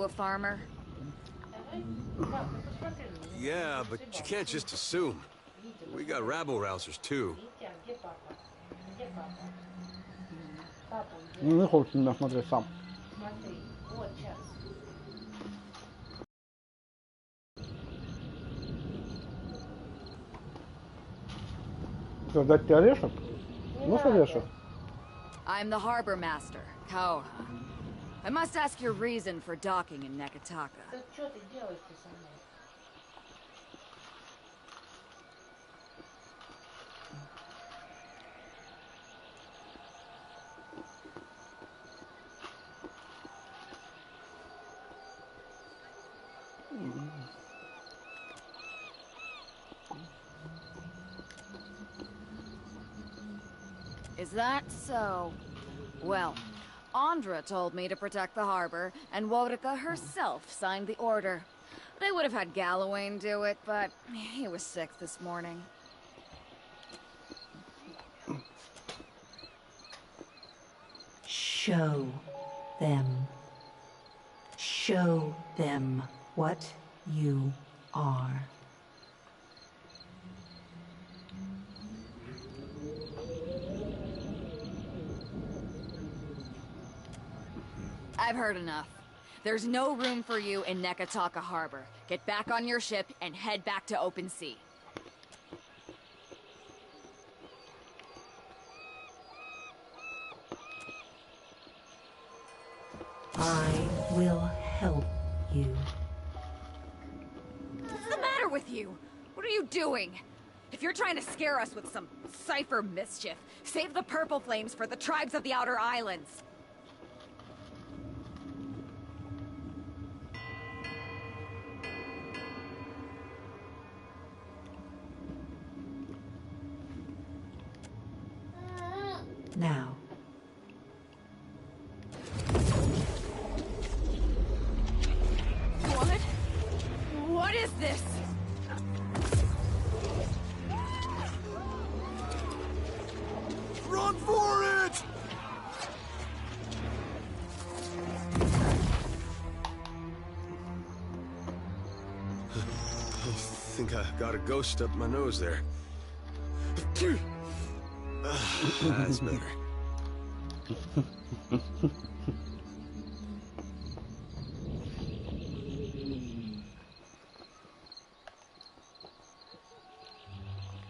a farmer? Yeah, but you can't just assume. We got rabble-rousers, too. Не хочешь меня смотреть сам. Что, дать тебе орешек? Ну, орешек. I'm the harbor master, Kaoha. I must ask your reason for docking in Nekataka. Is that so? Well, Andra told me to protect the harbor, and Wodika herself signed the order. They would have had Gallowayne do it, but he was sick this morning. Show them. Show them what you are. I've heard enough. There's no room for you in Nekataka Harbor. Get back on your ship and head back to open sea. I will help you. What's the matter with you? What are you doing? If you're trying to scare us with some cipher mischief, save the purple flames for the tribes of the Outer Islands. Now. What? What is this? Run for it! I think I got a ghost up my nose there. That's better.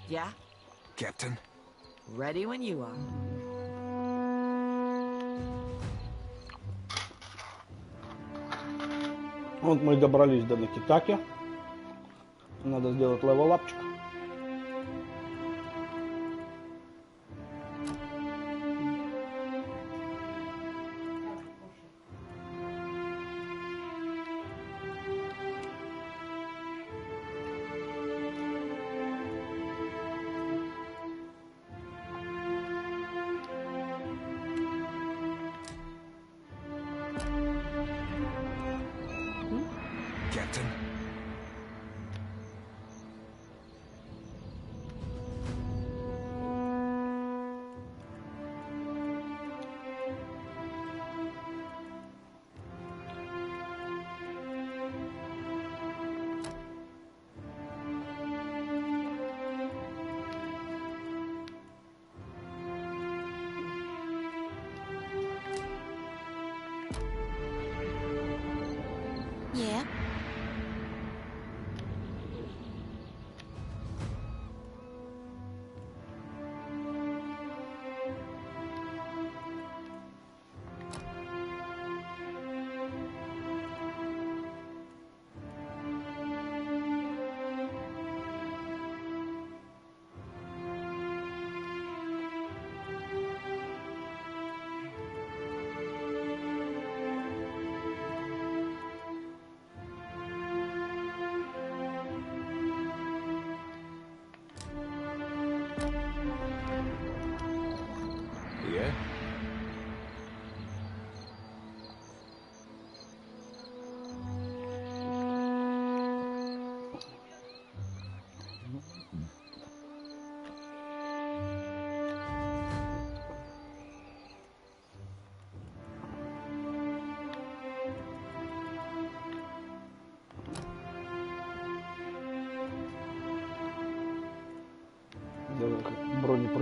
Yeah? Captain? Ready when you are. Вот мы и добрались до Некитаки. Надо сделать левелапчик. Captain? Yeah?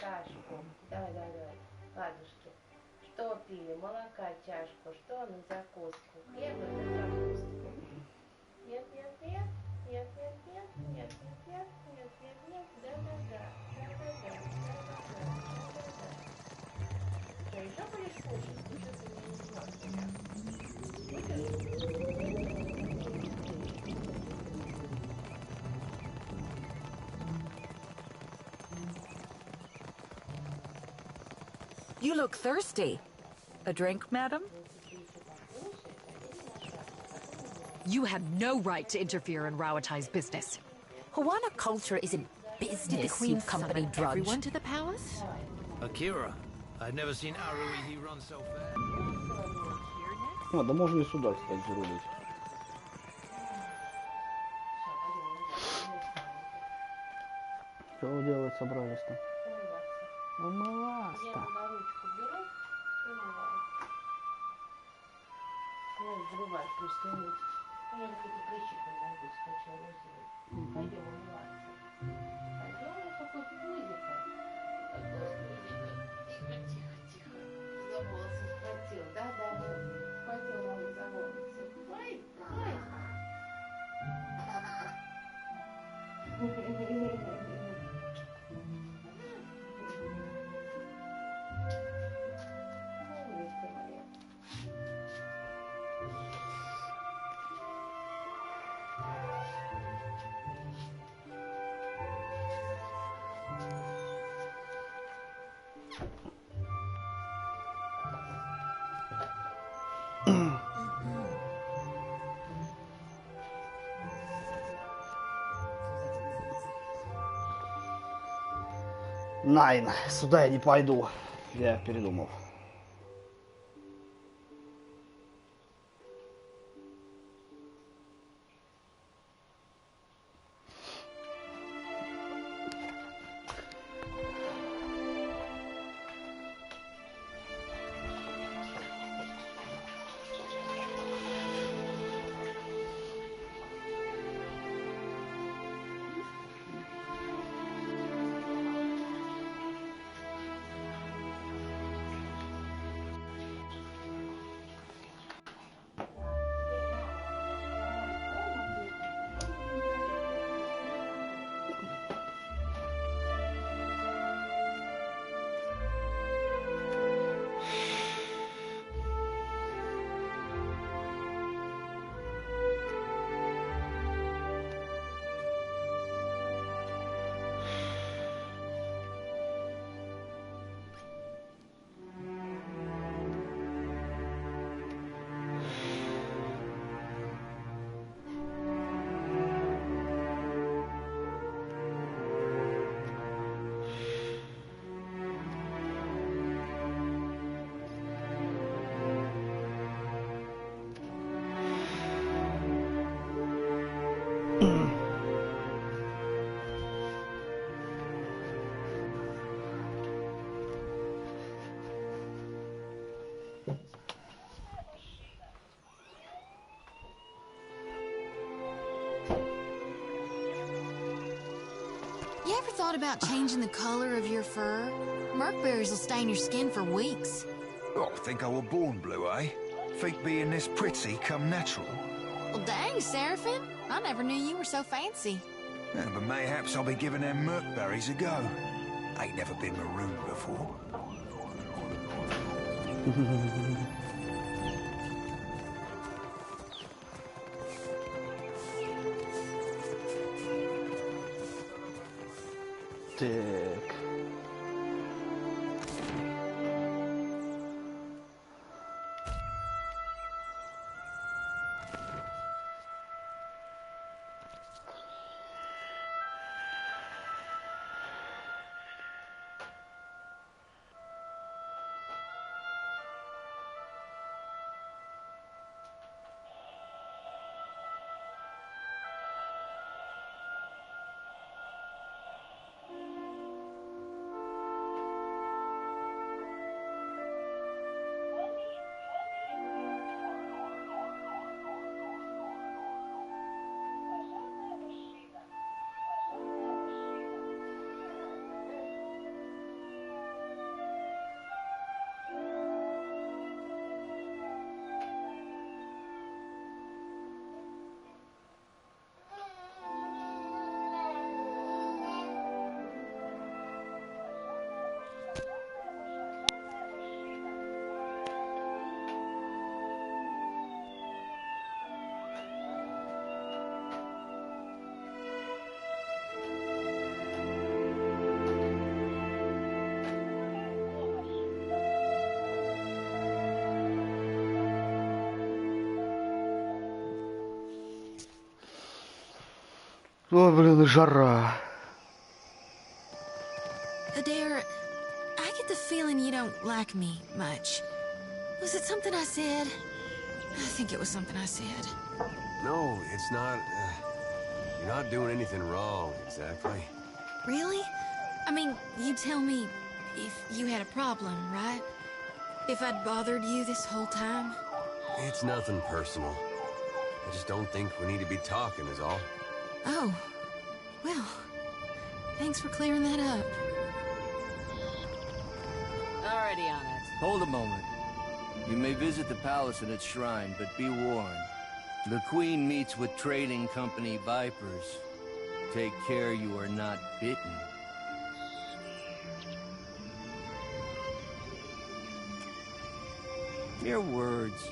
кашку. Давай, давай, давай. Ладушки. Что пили? Молока чашку. Что на закуску? Хлеба на закуску. Нет, нет, нет. Нет, нет, нет. Нет, нет, нет. Нет, нет, нет. Да-да-да. Да-да-да. Да-да-да. Да-да-да. Что, еще будешь кушать? Ты что-то не ешь меня. Будешь? You look thirsty. A drink, madam? You have no right to interfere in Rawatai's business. Hawana culture isn't business, Did the Queen you company summon drudge. everyone to the palace? Akira, I've never seen Haruhi run so fast. А, да можно и сюда, кстати, зарулить. Что вы делать собрались-то? Умываться. Я на ручку беру и умываюсь. Ну, взрывать просто нет. У меня какие-то прыщи под ногой скачал. Пойдем умываться. Пойдем, я какой-то музыка. Тихо, тихо, тихо. За волосы схватил. Да, да, да. Схватил маму за волосы. Ой, ой. Найн, сюда я не пойду. Я передумал. You ever thought about changing the color of your fur? Merkberries will stain your skin for weeks. Oh, think I were born blue, eh? Think being this pretty come natural? Well, dang, Seraphim. I never knew you were so fancy. Yeah, but mayhaps I'll be giving them merkberries a go. Ain't never been marooned before. Так. Ой, блин, жара. Adair, I get the feeling you don't like me much. Was it something I said? I think it was something I said. No, it's not. You're not doing anything wrong, exactly. Really? I mean, you tell me if you had a problem, right? If I'd bothered you this whole time? It's nothing personal. I just don't think we need to be talking, is all. Oh. Well, thanks for clearing that up. Already on it. Hold a moment. You may visit the palace and its shrine, but be warned. The Queen meets with trading company Vipers. Take care you are not bitten. Mere words.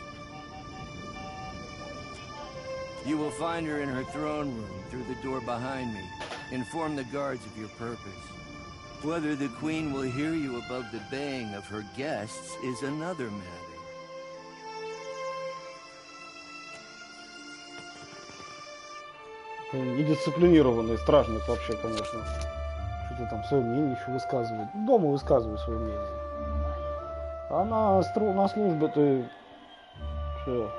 You will find her in her throne room through the door behind me. Inform the guards of your purpose. Whether the Queen will hear you above the baying of her guests is another matter. Недисциплинированный стражник вообще, конечно. Что-то там свое мнение еще высказывает. Дома высказываю свое мнение. А на службе ты... Все.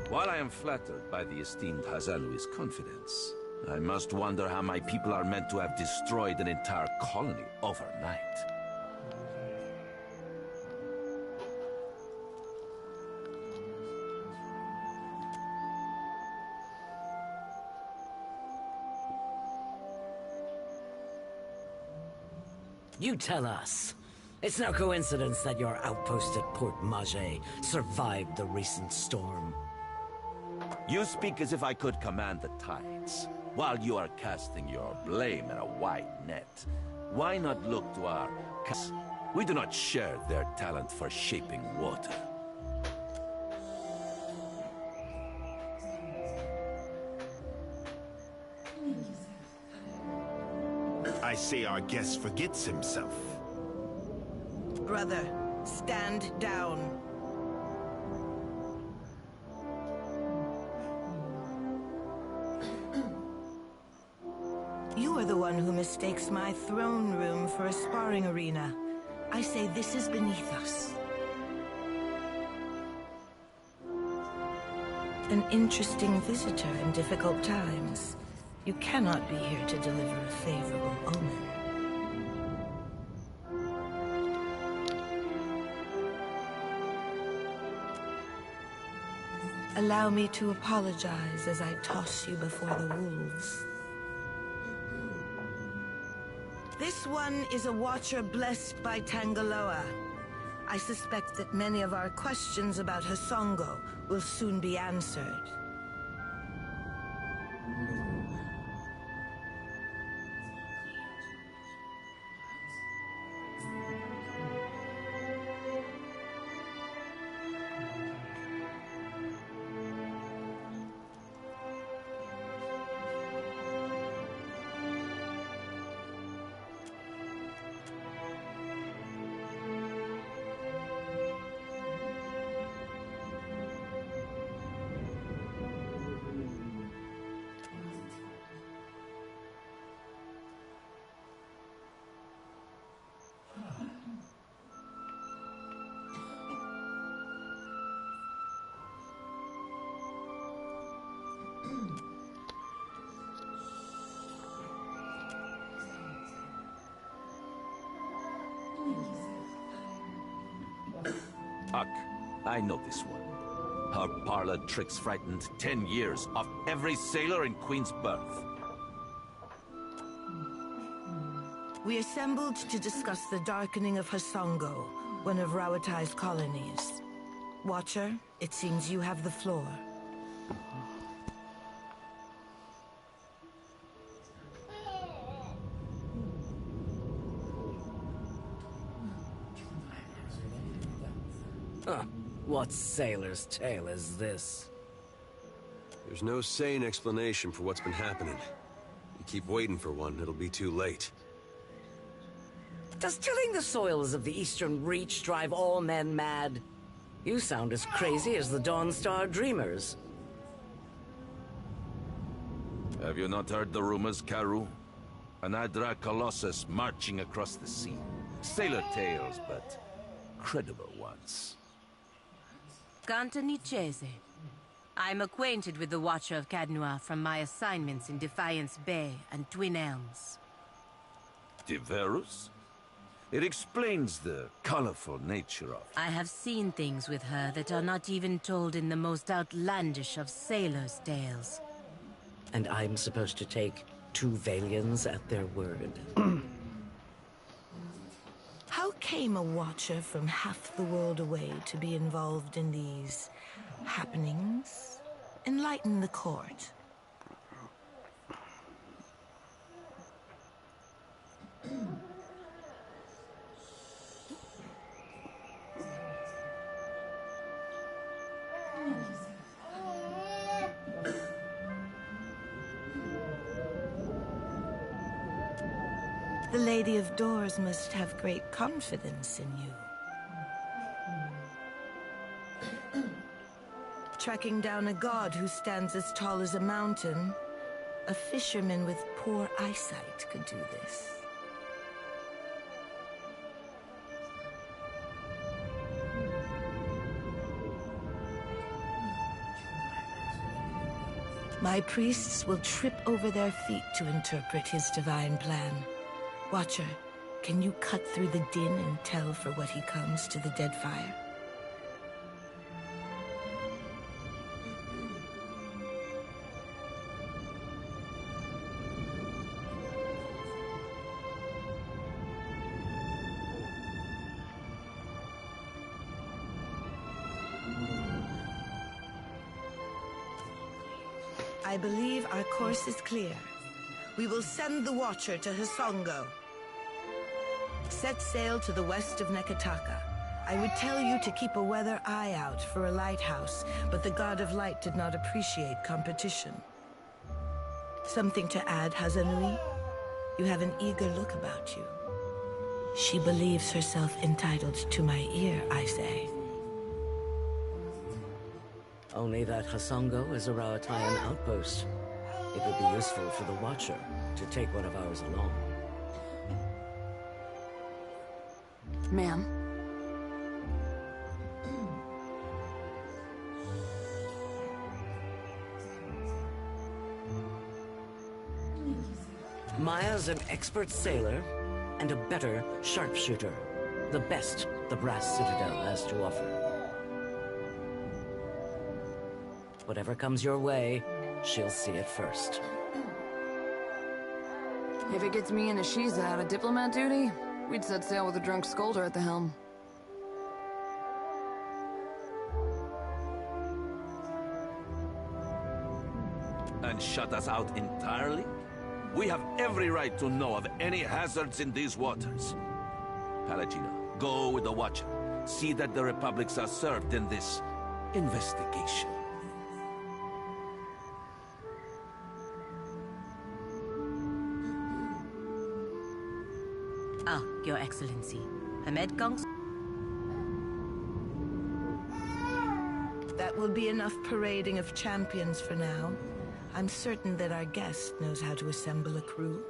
While I am flattered by the esteemed Hazalui's confidence, I must wonder how my people are meant to have destroyed an entire colony overnight. You tell us. It's no coincidence that your outpost at Port Mage survived the recent storm. You speak as if I could command the tides, while you are casting your blame in a wide net. Why not look to our cats? We do not share their talent for shaping water. I say our guest forgets himself. Brother, stand down. You are the one who mistakes my throne room for a sparring arena. I say this is beneath us. An interesting visitor in difficult times. You cannot be here to deliver a favorable omen. Allow me to apologize as I toss you before the wolves. This one is a watcher blessed by Tangaloa. I suspect that many of our questions about Hasongo will soon be answered. Huck, I know this one. Her parlor tricks frightened 10 years of every sailor in Queen's Berth. We assembled to discuss the darkening of Hasongo, one of Rawatai's colonies. Watcher, it seems you have the floor. Huh. What sailor's tale is this? There's no sane explanation for what's been happening. You keep waiting for one, it'll be too late. Does tilling the soils of the Eastern Reach drive all men mad? You sound as crazy as the Dawnstar Dreamers. Have you not heard the rumors, Karu? An Adra Colossus marching across the sea. Sailor tales, but credible ones. Ganta Nichese. I'm acquainted with the Watcher of Cadnua from my assignments in Defiance Bay and Twin Elms. Diverus? It explains the colorful nature of... I have seen things with her that are not even told in the most outlandish of sailors' tales. And I'm supposed to take two Valians at their word. How came a Watcher from half the world away to be involved in these happenings? Enlighten the court. The Lady of Doors must have great confidence in you. Tracking down a god who stands as tall as a mountain, a fisherman with poor eyesight could do this. My priests will trip over their feet to interpret his divine plan. Watcher, can you cut through the din and tell for what he comes to the dead fire? I believe our course is clear. We will send the Watcher to Hasongo. Set sail to the west of Neketaka. I would tell you to keep a weather eye out for a lighthouse, but the God of Light did not appreciate competition. Something to add, Hazanui? You have an eager look about you. She believes herself entitled to my ear, I say. Only that Hasongo is a Rawataian outpost. It would be useful for the Watcher to take one of ours along. Ma'am? Maya's an expert sailor and a better sharpshooter. The best the Brass Citadel has to offer. Whatever comes your way, she'll see it first. If it gets me and Ashiza out of diplomat duty, we'd set sail with a drunk scolder at the helm. And shut us out entirely? We have every right to know of any hazards in these waters. Palagina, go with the Watcher. See that the Republics are served in this investigation. Ah, Your Excellency. Hamed Gongs? That will be enough parading of champions for now. I'm certain that our guest knows how to assemble a crew.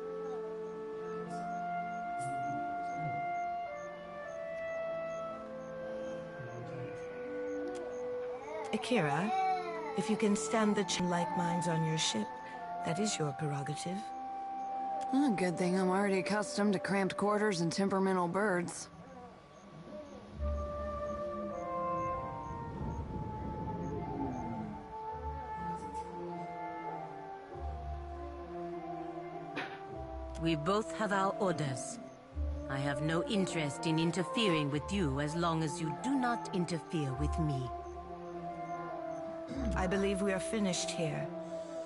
Akira, If you can stand the like minds on your ship, that is your prerogative. Well, good thing I'm already accustomed to cramped quarters and temperamental birds. We both have our orders. I have no interest in interfering with you as long as you do not interfere with me. I believe we are finished here.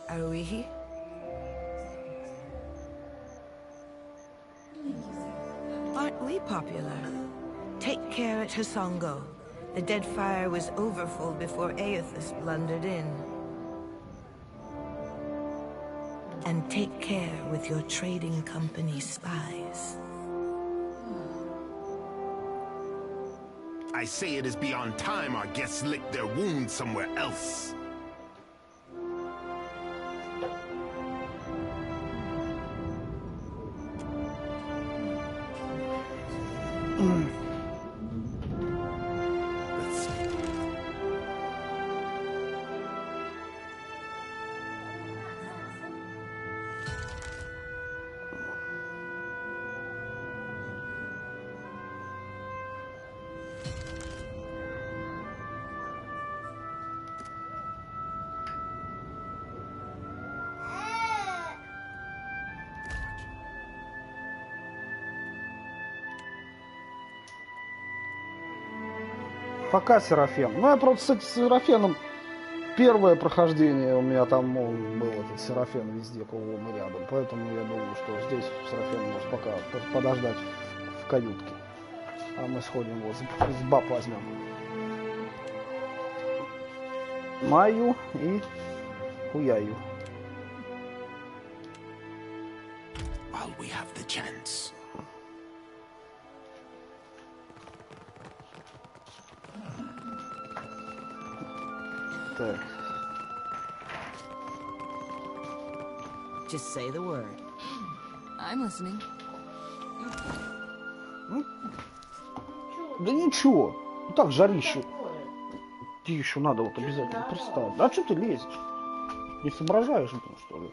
Are we? Aren't we popular? Take care at Hasongo. The dead fire was overfull before Aethys blundered in. And take care with your trading company spies. I say it is beyond time our guests lick their wounds somewhere else. Пока Серафен. Ну, я просто с Серафеном первое прохождение у меня там был этот Серафен везде, кругом и рядом. Поэтому я думаю, что здесь Серафен может пока подождать в каютке. А мы сходим вот с баб возьмем. Маю и Хуяю. While we have the chance. Так. Just say the word. I'm listening. Да ничего. Ну так, жарище. Тебе еще надо вот обязательно представить. А что ты лезешь? Не соображаешь, ну, что ли?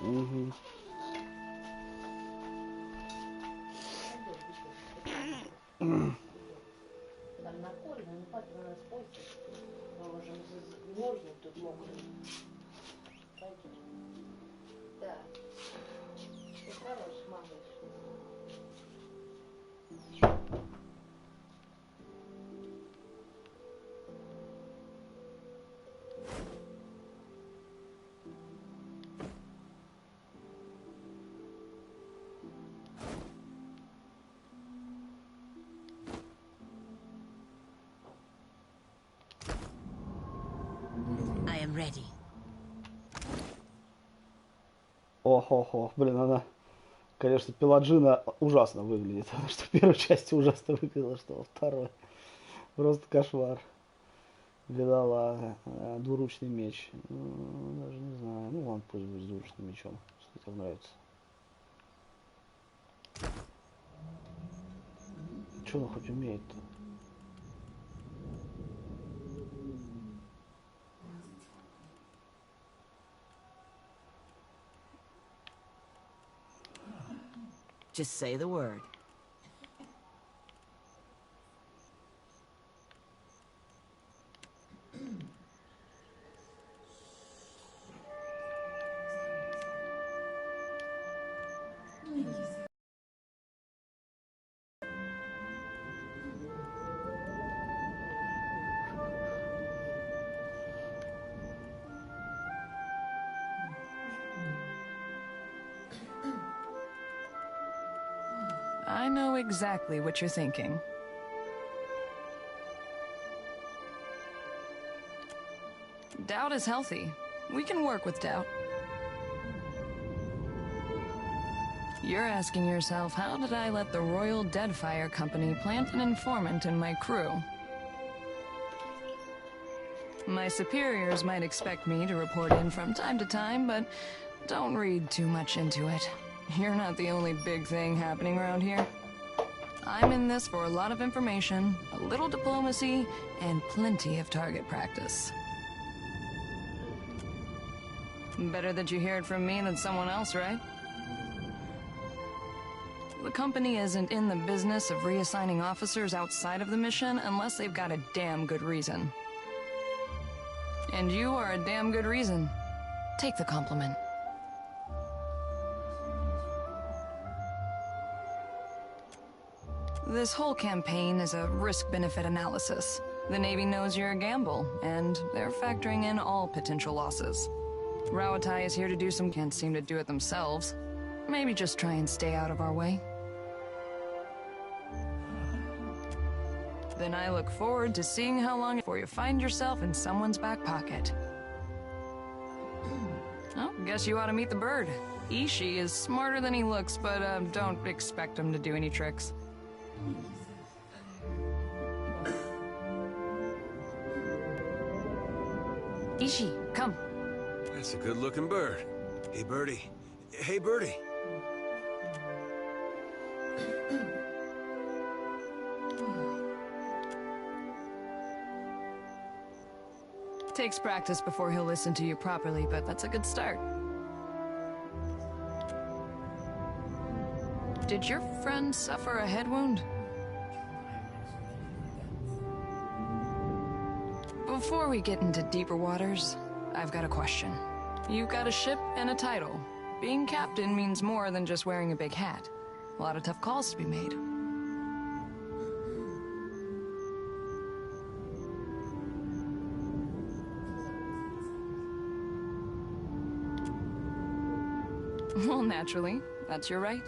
Угу. Там накольно, ну папа у нас пойдет. Мы можем мерзнуть тут мокрый. Пойдем. Да. Ты хороший малыш. I am ready. Ох, блин, она, конечно, Пеладжина ужасно выглядит. Потому что в первой части ужасно выглядела, что во второй. Просто кошмар. Бедолага. Двуручный меч. Ну, даже не знаю. Ну ладно, пусть будет с двуручным мечом, если тебе нравится. Что она хоть умеет-то? Just say the word. I know exactly what you're thinking. Doubt is healthy. We can work with doubt. You're asking yourself, how did I let the Royal Deadfire Company plant an informant in my crew? My superiors might expect me to report in from time to time, but Don't read too much into it. You're not the only big thing happening around here. I'm in this for a lot of information, a little diplomacy, and plenty of target practice. Better that you hear it from me than someone else, right? The company isn't in the business of reassigning officers outside of the mission unless they've got a damn good reason. And you are a damn good reason. Take the compliment. This whole campaign is a risk-benefit analysis. The Navy knows you're a gamble, and they're factoring in all potential losses. Rawatai is here to do some, can't seem to do it themselves. Maybe just try and stay out of our way. Then I look forward to seeing how long before you find yourself in someone's back pocket. Oh, guess you ought to meet the bird. Ishi is smarter than he looks, but don't expect him to do any tricks. Ishi, come. That's a good-looking bird. Hey, Birdie. Hey, Birdie. Takes practice before he'll listen to you properly, but that's a good start. Did your friend suffer a head wound? Before we get into deeper waters, I've got a question. You've got a ship and a title. Being captain means more than just wearing a big hat. A lot of tough calls to be made. Well, naturally, that's your right.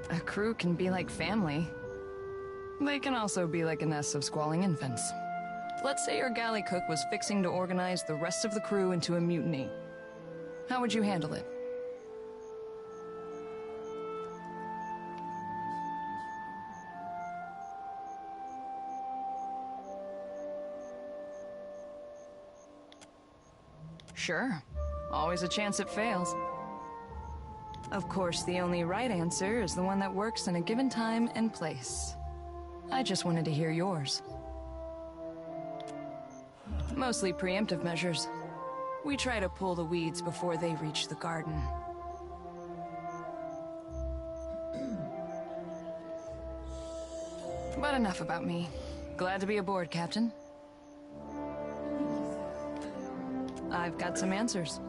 A crew can be like family. They can also be like a nest of squalling infants. Let's say your galley cook was fixing to organize the rest of the crew into a mutiny. How would you handle it? Sure. Always a chance it fails. Of course, the only right answer is the one that works in a given time and place. I just wanted to hear yours. Mostly preemptive measures. We try to pull the weeds before they reach the garden. But enough about me. Glad to be aboard, Captain. I've got some answers.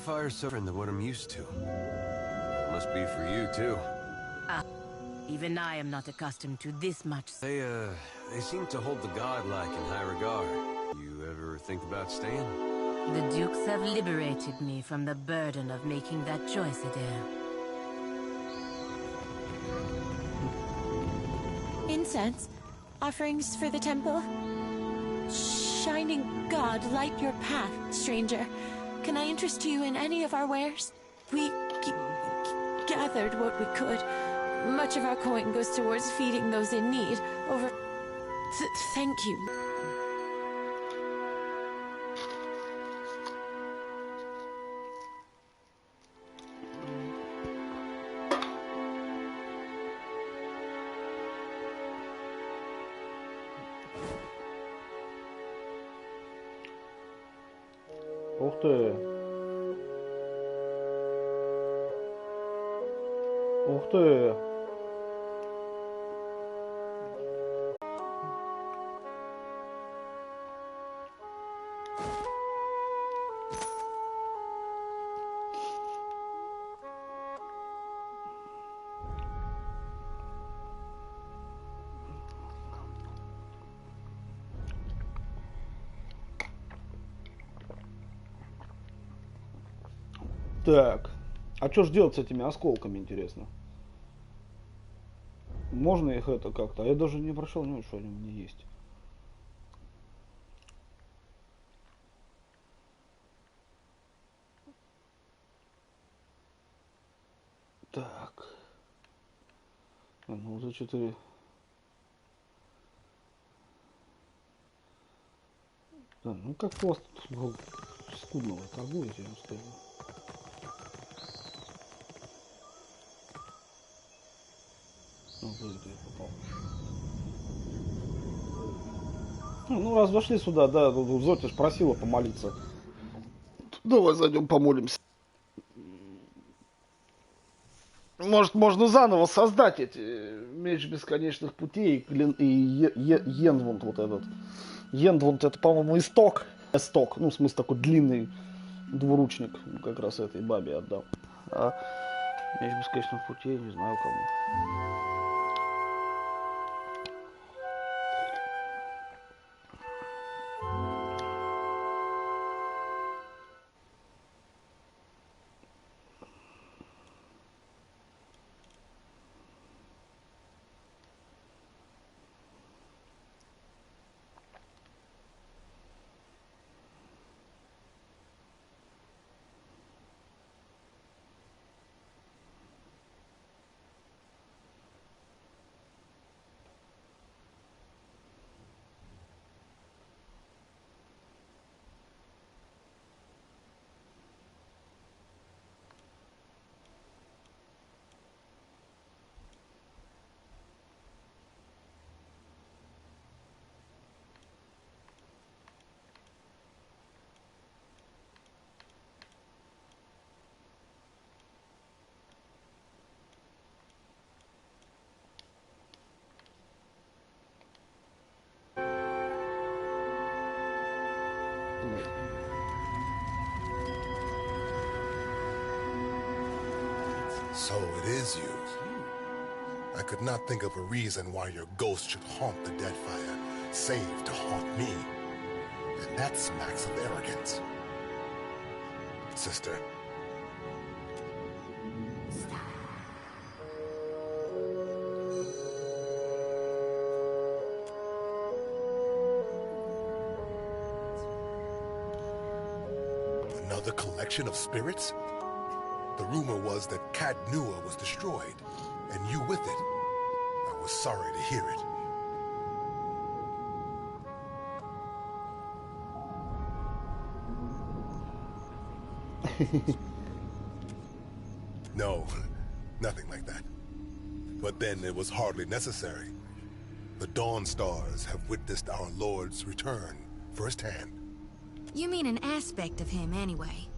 fire's so different than what I'm used to. It must be for you, too. Even I am not accustomed to this much. They seem to hold the godlike in high regard. You ever think about staying? The Dukes have liberated me from the burden of making that choice, Adair. Incense? Offerings for the temple? Shining God, light your path, stranger. Can I interest you in any of our wares? We gathered what we could. Much of our coin goes towards feeding those in need. Thank you. Ух ты. Ух ты. Так, а что ж делать с этими осколками, интересно? Можно их это как-то? А я даже не обращал внимания, что они у меня есть. Так. Ну, за 4. Да, ну как-то у вас тут скудно вы торгуете, я вам скажу. Попал. Ну, раз вошли сюда, да, Зоти ж просила помолиться. Давай зайдем помолимся. Может, можно заново создать эти меч бесконечных путей и Йенвунд вот этот. Йенвунд это, по-моему, исток. Исток, ну, в смысле, такой длинный двуручник. Как раз этой бабе отдал. А меч бесконечных путей, не знаю кому. So it is you. I could not think of a reason why your ghost should haunt the dead fire, save to haunt me. And that smacks of arrogance. Sister. Another collection of spirits? The rumor was that Cadnua was destroyed, and you with it. I was sorry to hear it. No, nothing like that. But then it was hardly necessary. The Dawn Stars have witnessed our Lord's return firsthand. You mean an aspect of him, anyway.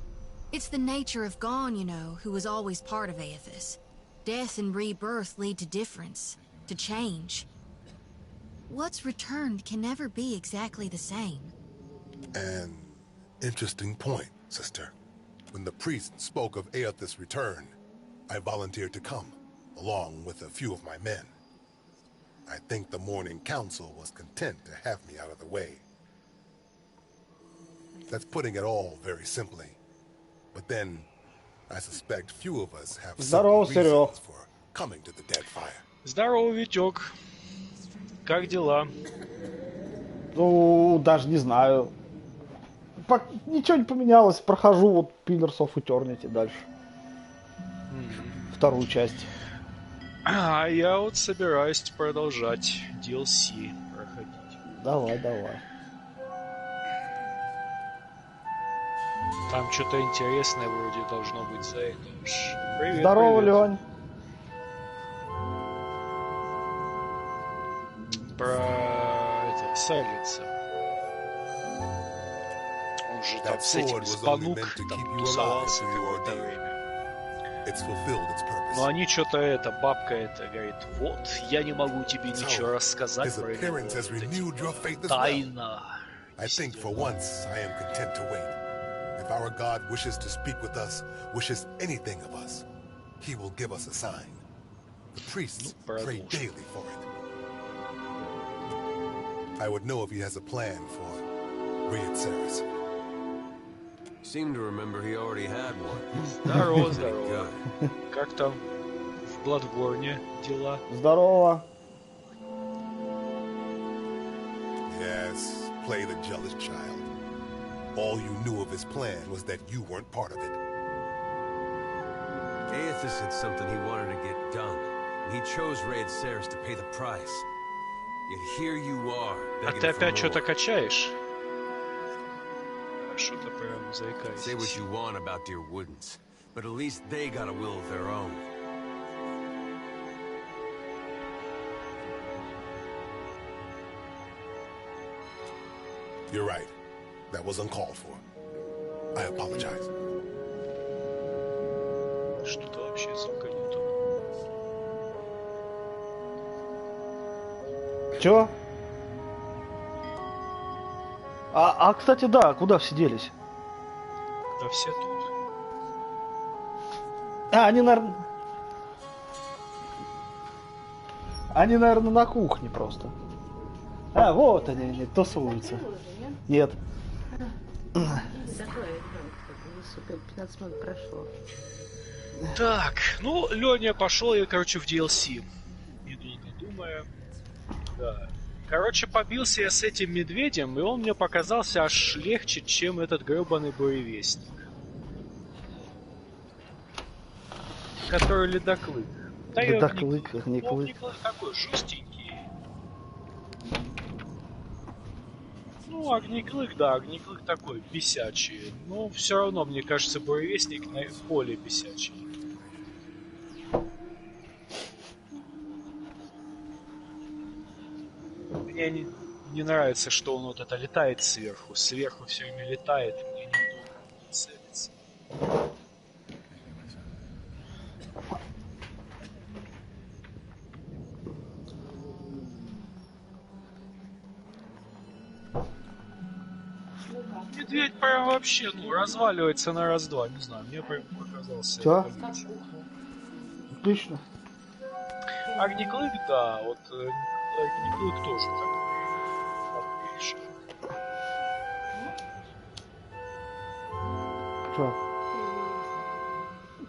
It's the nature of Gone, you know, who was always part of Aethys. Death and rebirth lead to difference, to change. What's returned can never be exactly the same. An interesting point, sister. When the priest spoke of Aethys' return, I volunteered to come, along with a few of my men. I think the Morning Council was content to have me out of the way. That's putting it all very simply. But then, I suspect few of us have Здорово, simple Серёг. reasons for coming to the Deadfire. Здорово, Витёк. Как дела? Ну, даже не знаю. Ничего не поменялось. Прохожу вот Pillars of Eternity дальше. Вторую часть. А я вот собираюсь продолжать DLC проходить. Давай, давай. Там что-то интересное вроде должно быть за это. Привет, Здорово, привет. Лёнь. Про это Сайлица. Он же там с этим спанук там тусовался какое-то время. Но они что-то бабка говорит, вот, я не могу тебе ничего рассказать про это. Тайна. I think for once I am content to wait. If our God wishes to speak with us, wishes anything of us, he will give us a sign. The priests pray daily for it. I would know if he has a plan for Rietceres. Seem to remember he already had one. Здорово, здорово. Как там в Bloodborne дела? Здорово. Yes, play the jealous child. All you knew of his plan was that you weren't part of it. Aethys had something he wanted to get done, and he chose Rietceres to pay the price. Yet here you are, А begging ты for опять more. что-то качаешь? Что-то прям заикаешься. Say what you want about dear Woodens, but at least they got a will of their own. You're right. That was uncalled for. I apologize. Что-то вообще звука нету. Чё? Кстати, да, куда все делись? Да все тут. Они, наверное, на кухне просто. Вот они тусуются. Нет. Такое, 15 минут прошло. Так, ну, Леня пошел я, короче, в DLC. Недолго думая. Да. Короче, побился я с этим медведем, и он мне показался аж легче, чем этот гребаный буревестник. Который ледоклык. Да Ледоклык, огнеклык. Огнеклык такой жестенький. Ну, огнеклык, да, огнеклык такой, бесячий. Но все равно, мне кажется, буревестник более бесячий. Мне не нравится, что он вот это летает сверху. Сверху все время летает, мне неудобно целиться. Медведь прям вообще, разваливается на раз-два, не знаю, мне прям показался. Чё? Отлично. Огнеклык, да, вот огнеклык тоже такой. Чё?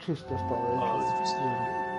Чисто стало.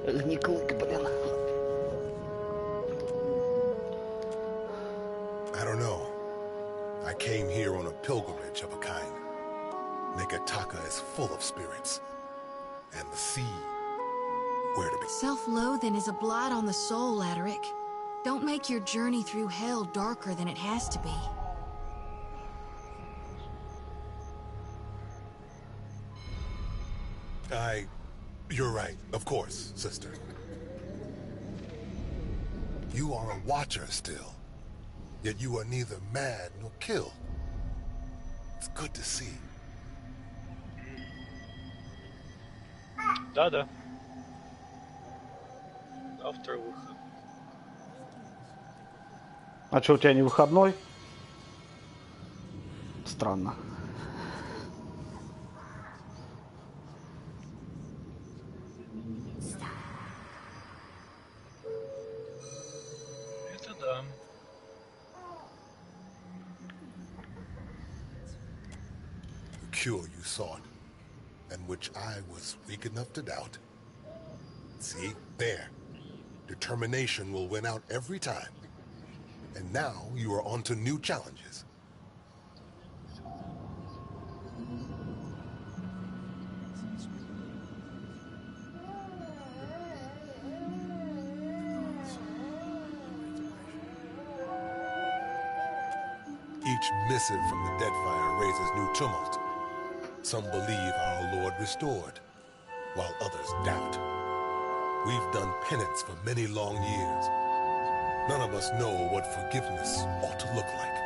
Не клык, блин. I don't know. I came here on a pilgrimage of a kind. Nekataka is full of spirits. And the sea, where to be? Self-loathing is a blight on the soul, Adaric. Don't make your journey through hell darker than it has to be. You're right, of course, sister. You are a watcher still, yet you are neither mad nor killed. It's good to see. Да-да. Завтра выход. А что, у тебя не выходной? Странно. Это да. The cure you sought, and which I was weak enough to doubt. See, there. Determination will win out every time. And now you are on to new challenges. Each missive from the Deadfire raises new tumult. Some believe our Lord restored, while others doubt. We've done penance for many long years. None of us know what forgiveness ought to look like.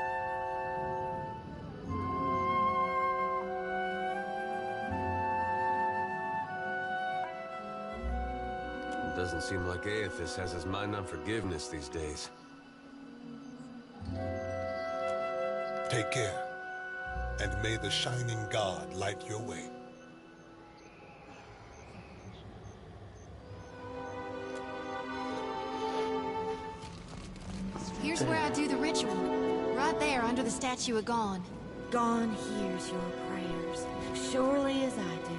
It doesn't seem like Aethys has his mind on forgiveness these days. Take care, and may the shining God light your way. Here's where I do the ritual. Right there, under the statue of Gon. Gon hears your prayers, surely as I do.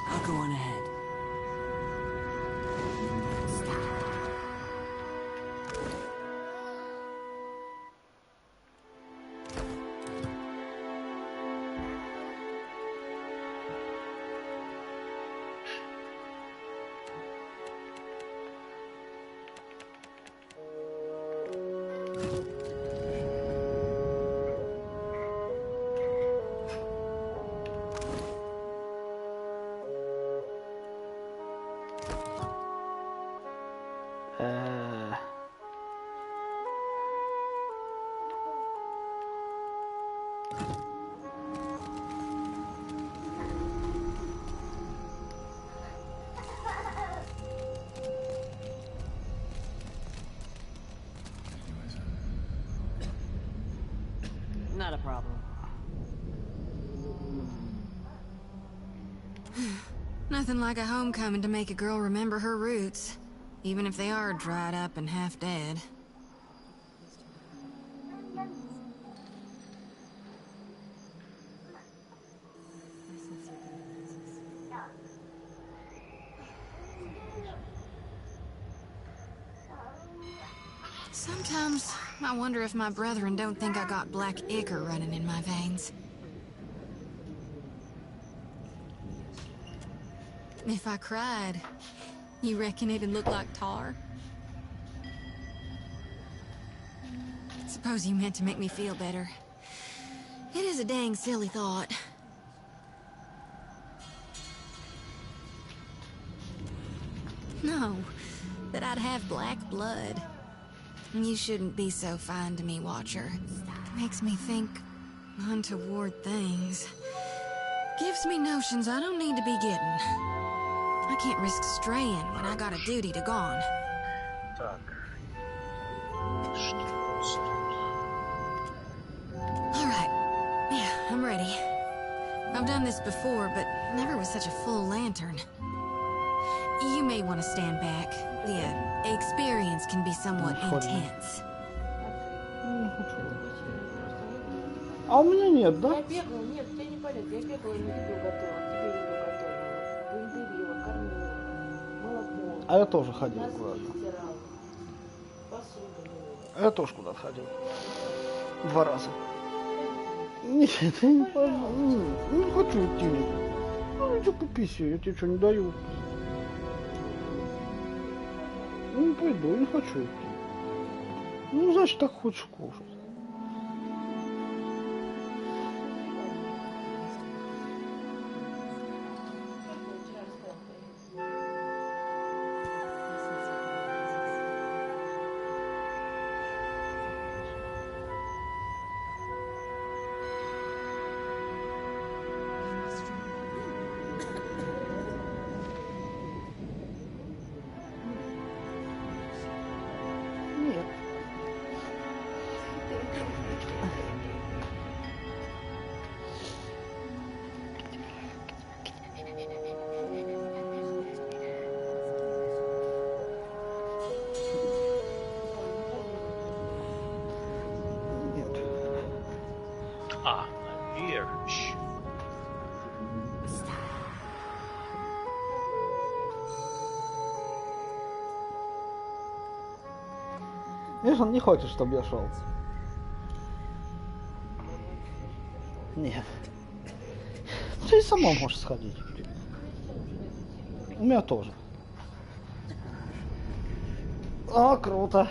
I'll go on ahead. Not a problem. Nothing like a homecoming to make a girl remember her roots, even if they are dried up and half dead. Sometimes I wonder if my brethren don't think I got black ichor running in my veins. If I cried, you reckon it'd look like tar? Suppose you meant to make me feel better. It is a dang silly thought. No, that I'd have black blood. You shouldn't be so fine to me, Watcher. It makes me think untoward things. Gives me notions I don't need to be getting. I can't risk straying when I got a duty to Gon. Так. Что у нас тут? All right. Yeah, I'm ready. I I've done this before, but never with such a full lantern. You may want to stand back. The experience can be somewhat intense. А у меня нет, да? Я бегала, нет, у тебя не полет. Я бегала, ему еду готовила, тебе еду готовила. Бульдырила, кормила, молоко. А я тоже ходил носки куда-то. стирала, посуду мыла. А я тоже куда-то ходил. 2 раза. Нет, я не пойду. Не хочу идти. Ну, иди пописи, я тебе что, не даю? Не пойду, не хочу идти. Ну, значит, так хочешь кушать. Нет. А, наверх. Видишь, он не хочет, чтобы я шел. Нет. Ты и сама можешь сходить. У меня тоже. О, круто.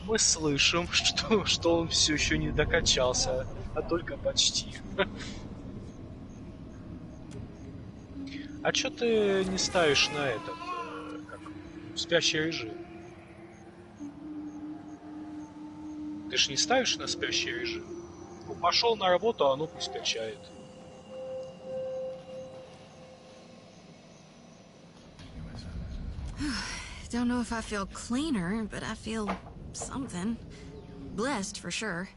Мы слышим, что он все еще не докачался, а только почти. А чё ты не ставишь на этот, как, спящий режим? Ты ж не ставишь на спящий режим? Ну, пошел на работу, а оно пусть качает. Don't know if I feel cleaner, but I feel something. Blessed for sure.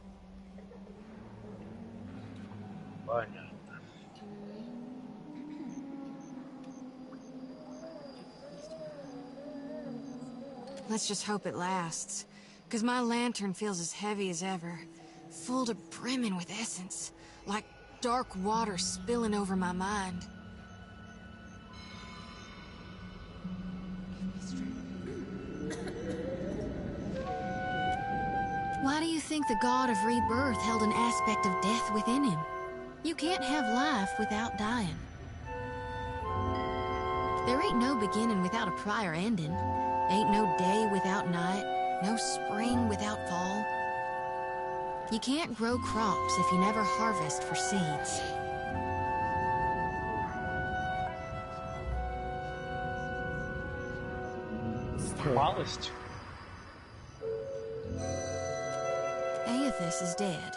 Понятно. Let's just hope it lasts. Because my lantern feels as heavy as ever. Full to brimming with essence. Like dark water spilling over my mind. Why do you think the god of rebirth held an aspect of death within him? You can't have life without dying. There ain't no beginning without a prior ending. Ain't no day without night, no spring without fall. You can't grow crops if you never harvest for seeds. Малость. Aethys is dead,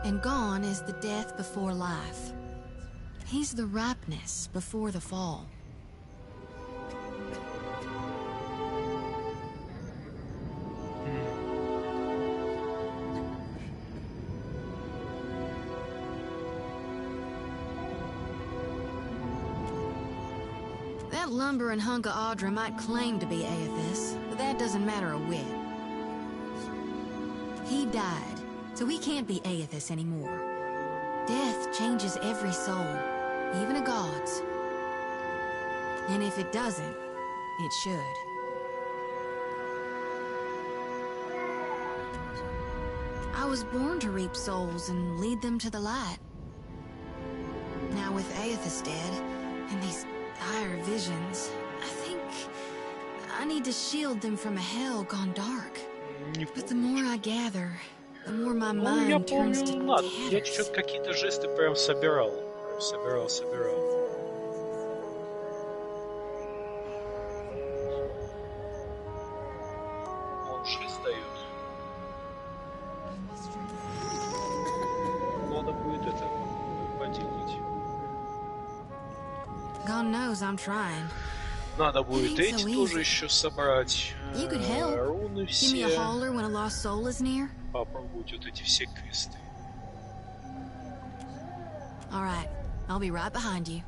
and gone is the death before life. He's the ripeness before the fall. That lumbering hunk of Audra might claim to be Aethys, but that doesn't matter a whit. He died, so he can't be Aethys anymore. Death changes every soul, even a god's. And if it doesn't, it should. I was born to reap souls and lead them to the light. Now with Aethys dead, and these dire visions, I think I need to shield them from a hell gone dark. But the more I gather, the more my Ну, я mind turns помню, to надо. Я tatters. что-то какие-то жесты прям собирал. Собирал. Он жест дает. Надо будет это поделать. God knows I'm trying. Надо будет It ain't эти so тоже easy. еще собрать. You could help. Руны Give me a все. holler when a lost soul is near. Попробовать вот эти все квесты. All right, I'll be right behind you.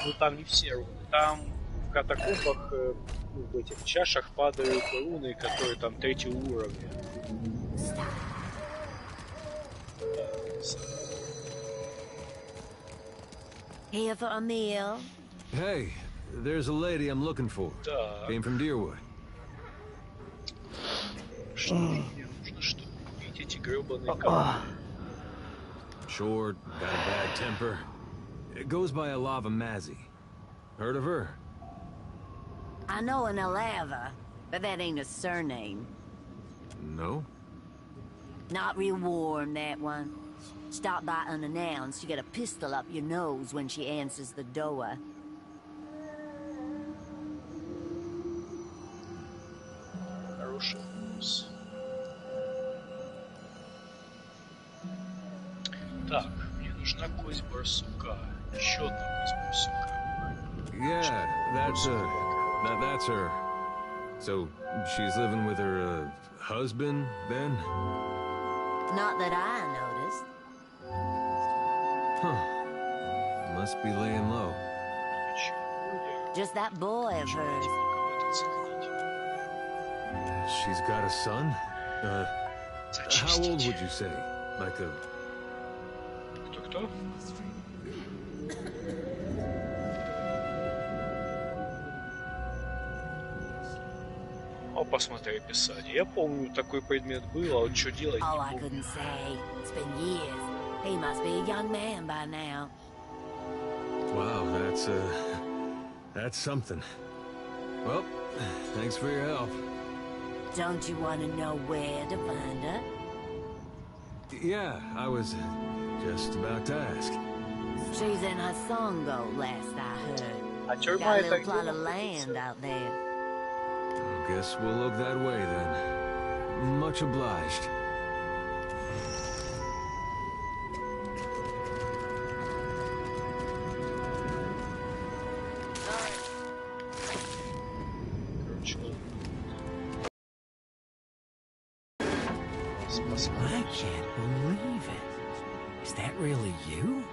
Ну там не все руны. Там в катакомбах, ну, в этих чашах падают руны, которые там 3-го уровня. Here for a meal? Hey, there's a lady I'm looking for. Came from Deerwood. Что же мне нужно, чтобы купить эти гребаные камни? Short, got a bad temper. It goes by Alava Mazzy. Heard of her? I know an Alava, but that ain't a surname. No? Not real warm, that one. Stop by unannounced, you get a pistol up your nose when she answers the door. Хороший вопрос. Так, мне нужна кость барсука. Еще одна кость барсука. Yeah, that's her. So, she's living with her, husband, then? Not that I noticed. Huh. Must be laying low. Just that boy of hers. She's got a son? How old would you say? Like a... Кто? О, посмотри описание. Я помню, такой предмет был, а вот что делать? Oh, I couldn't say. It's been years. He must be a young man by now. Wow, that's something. Well, thanks for your help. Don't you want to know where to find her? Yeah, I was just about to ask. She's in Hasongo, last I heard. Got a little plot of land out there. Guess we'll look that way then. Much obliged. I can't believe it. Is that really you?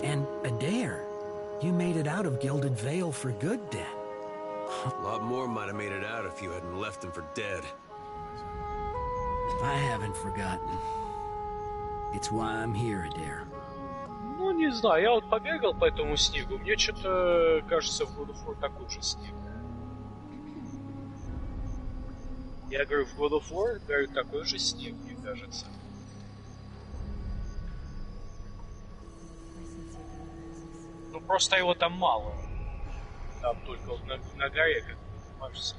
And Adair, you made it out of Gilded Vale for good then. A lot more might have made it out if you hadn't left him for dead. I haven't forgotten. It's why I'm here, Adair. Ну, не знаю, я вот побегал по этому снегу, мне что-то кажется, в God of War такой же снег. Я говорю, в God of War, говорю, такой же снег, мне кажется. Ну, просто его там мало. Там только вот на горе, как кажется.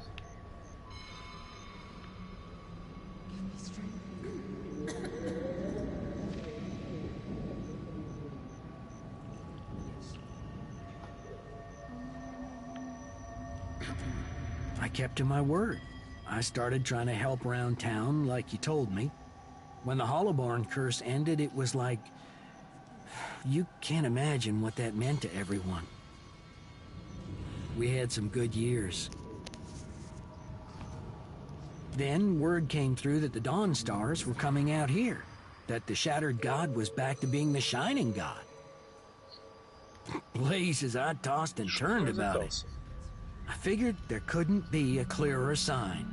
I kept to my word. I started trying to help around town like you told me. When the Hollowborn curse ended, it was like... You can't imagine what that meant to everyone. We had some good years. Then word came through that the Dawn Stars were coming out here. That the Shattered God was back to being the Shining God. Blazes, I tossed and turned about it. I figured there couldn't be a clearer sign.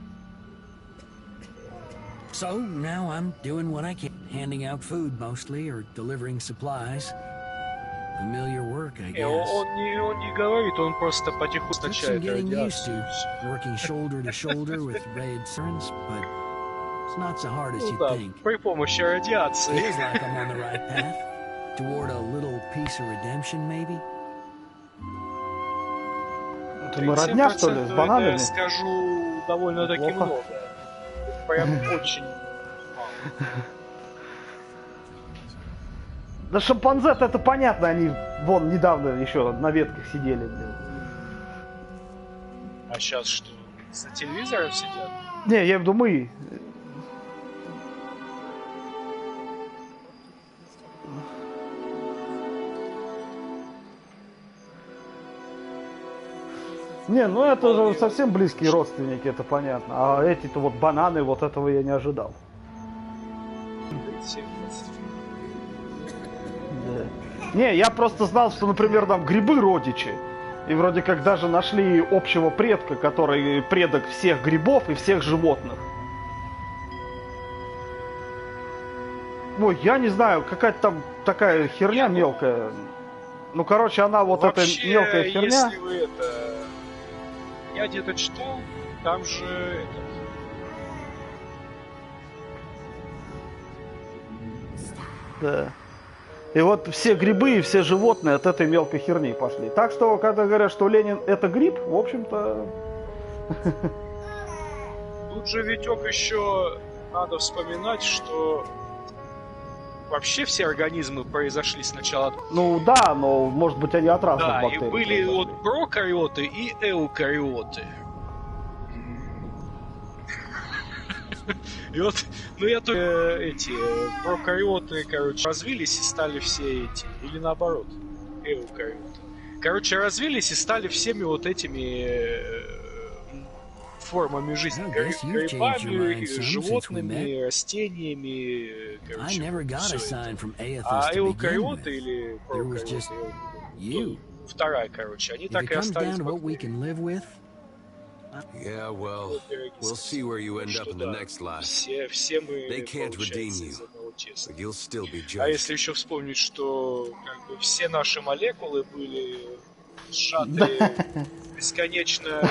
So now I'm doing what I can, handing out food mostly, or delivering supplies. Familiar work, I guess. Он не говорит, он просто потихоньку Took some качает getting used to, радиацию. working shoulder to shoulder with red sirens, but it's not so hard as Ну you да, think. при помощи радиации. Feels like I'm on the right path, toward a little piece of redemption, maybe. Это мы родня, что ли, с бананами? Я скажу довольно-таки много. Прям очень мало. Да шимпанзе-то это понятно, они вон недавно еще на ветках сидели, блин. А сейчас что? За телевизором сидят? Не, я имею в виду мы. Не, ну это же совсем близкие родственники, это понятно. А эти-то вот бананы, вот этого я не ожидал. Да. Не, я просто знал, что, например, там грибы родичи. И вроде как даже нашли общего предка, который предок всех грибов и всех животных. Ой, я не знаю, какая-то там такая херня мелкая. Ну, короче, она вот вообще, эта мелкая херня. Если вы это... Я где-то читал, там же это... Да. И вот все грибы и все животные от этой мелкой херни пошли. Так что, когда говорят, что Ленин это гриб, в общем-то... Тут же, Витек, еще надо вспоминать, что вообще все организмы произошли сначала... Ну да, но может быть они от разных бактерий. Да, и были вот прокариоты и эукариоты. И вот, ну я только эти прокариоты, короче, развились и стали все эти, или наоборот, эукариоты. Короче, развились и стали всеми вот этими формами жизни. Грибами, животными, растениями, короче, все. А эукариоты или прокариоты, ну, вторая, короче, они так и остались. Yeah, well, we'll see where you end up in the next life. Все мы, They can't redeem you, but you'll still be judged. А если еще вспомнить, что как бы все наши молекулы были сжаты бесконечно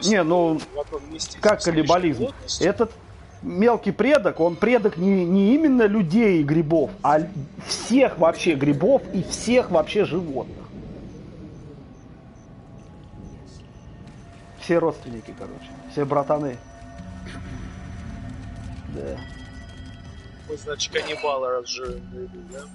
не, ну, в одном месте. Как каннибализм. Этот мелкий предок, он предок не именно людей и грибов, а всех вообще грибов и всех вообще животных. Все родственники, короче. Все братаны. Да. Мы, значит, каннибалы разживем, да?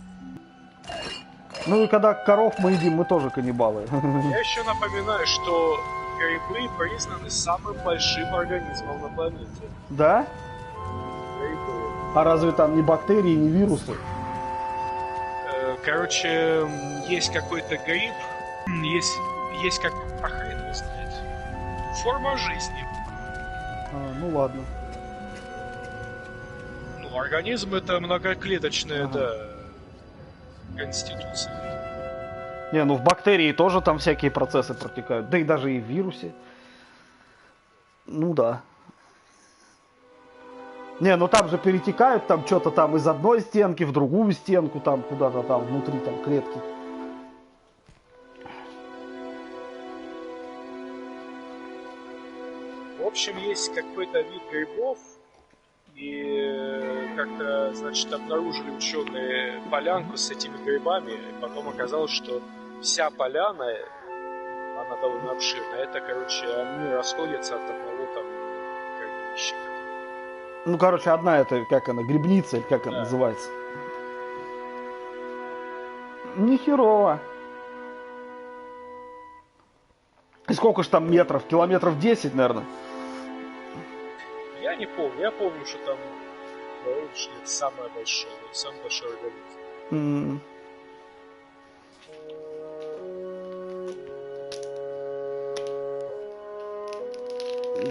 Ну и когда коров мы едим, мы тоже каннибалы. Я еще напоминаю, что грибы признаны самым большим организмом на планете. Да? Грибы. А разве там не бактерии, не вирусы? Короче, есть какой-то гриб, есть как... А хрен его знает. Форма жизни. Ну ладно. Ну, организм это многоклеточная, да, конституция. Не, ну в бактерии тоже там всякие процессы протекают. Да и даже и в вирусе. Ну да. Не, ну там же перетекают там что-то там из одной стенки в другую стенку, там куда-то там внутри там клетки. В общем, есть какой-то вид грибов, и как-то, значит, обнаружили ученые полянку с этими грибами, и потом оказалось, что вся поляна, она довольно обширная, это, короче, они расходятся от одного там корнищика. Ну, короче, одна это, как она, грибница, или как она называется. Нихерово. И сколько ж там метров? Километров 10, наверное. Я не помню. Я помню, что там говорили, что это самый большой организм.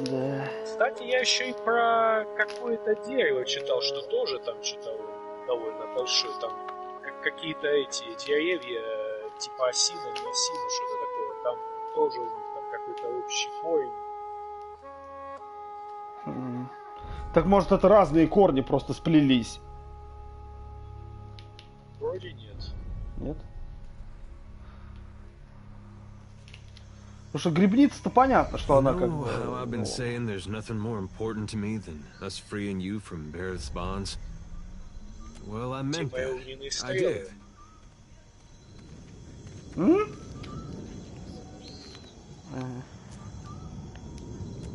Да. Кстати, я еще и про какое-то дерево читал, что тоже там читал довольно большое. Там какие-то эти деревья, типа осина, не осина, что-то такое. Там тоже у них там какой-то общий корень. Так может это разные корни просто сплелись? Вроде нет. Нет? Потому что грибница-то понятно, что она как бы... I've been saying there's nothing more important to me than us freeing you from Barrett's bonds. Well, I meant that. I did.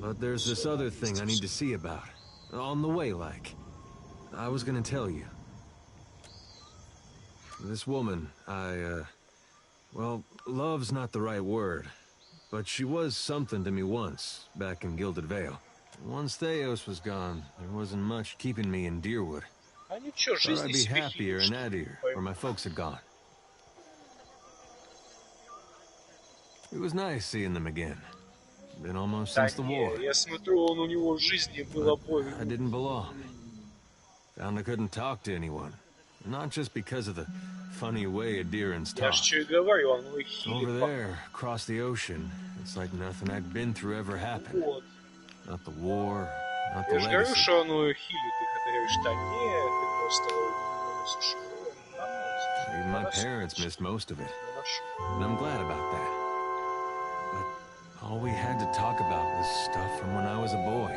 But there's this other thing I need to see about. On the way, like. I was gonna tell you. This woman, well, love's not the right word. But she was something to me once, back in Gilded Vale. Once Theos was gone, there wasn't much keeping me in Deerwood. Thought I'd be happier in Adir, where my folks had gone. It was nice seeing them again. Been almost Да since the не, war. я смотрю, он у него в жизни было более... I didn't belong. Found I couldn't talk to anyone. Not just because of the funny way Adirans Я talk. ж что и говорю, он мой хилит. Over there, across the ocean, it's like nothing I'd been through ever happened. Вот. Not the war, not the Я же говорю, legacy. что он хилит их, а ты говоришь, да нет, ты просто носишь его. Even my parents missed most of it. And I'm glad about that. But all we had to talk about was stuff from when I was a boy.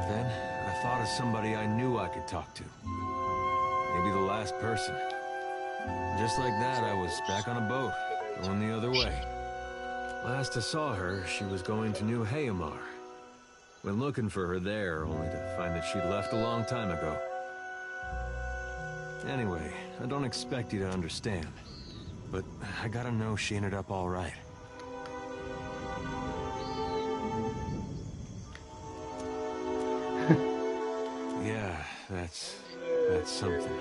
Then I thought of somebody I knew I could talk to. Maybe the last person. Just like that, I was back on a boat, going the other way. Last I saw her, she was going to New Hayamar. Went looking for her there, only to find that she'd left a long time ago. Anyway, I don't expect you to understand, but I gotta know she ended up all right. Yeah, that's something.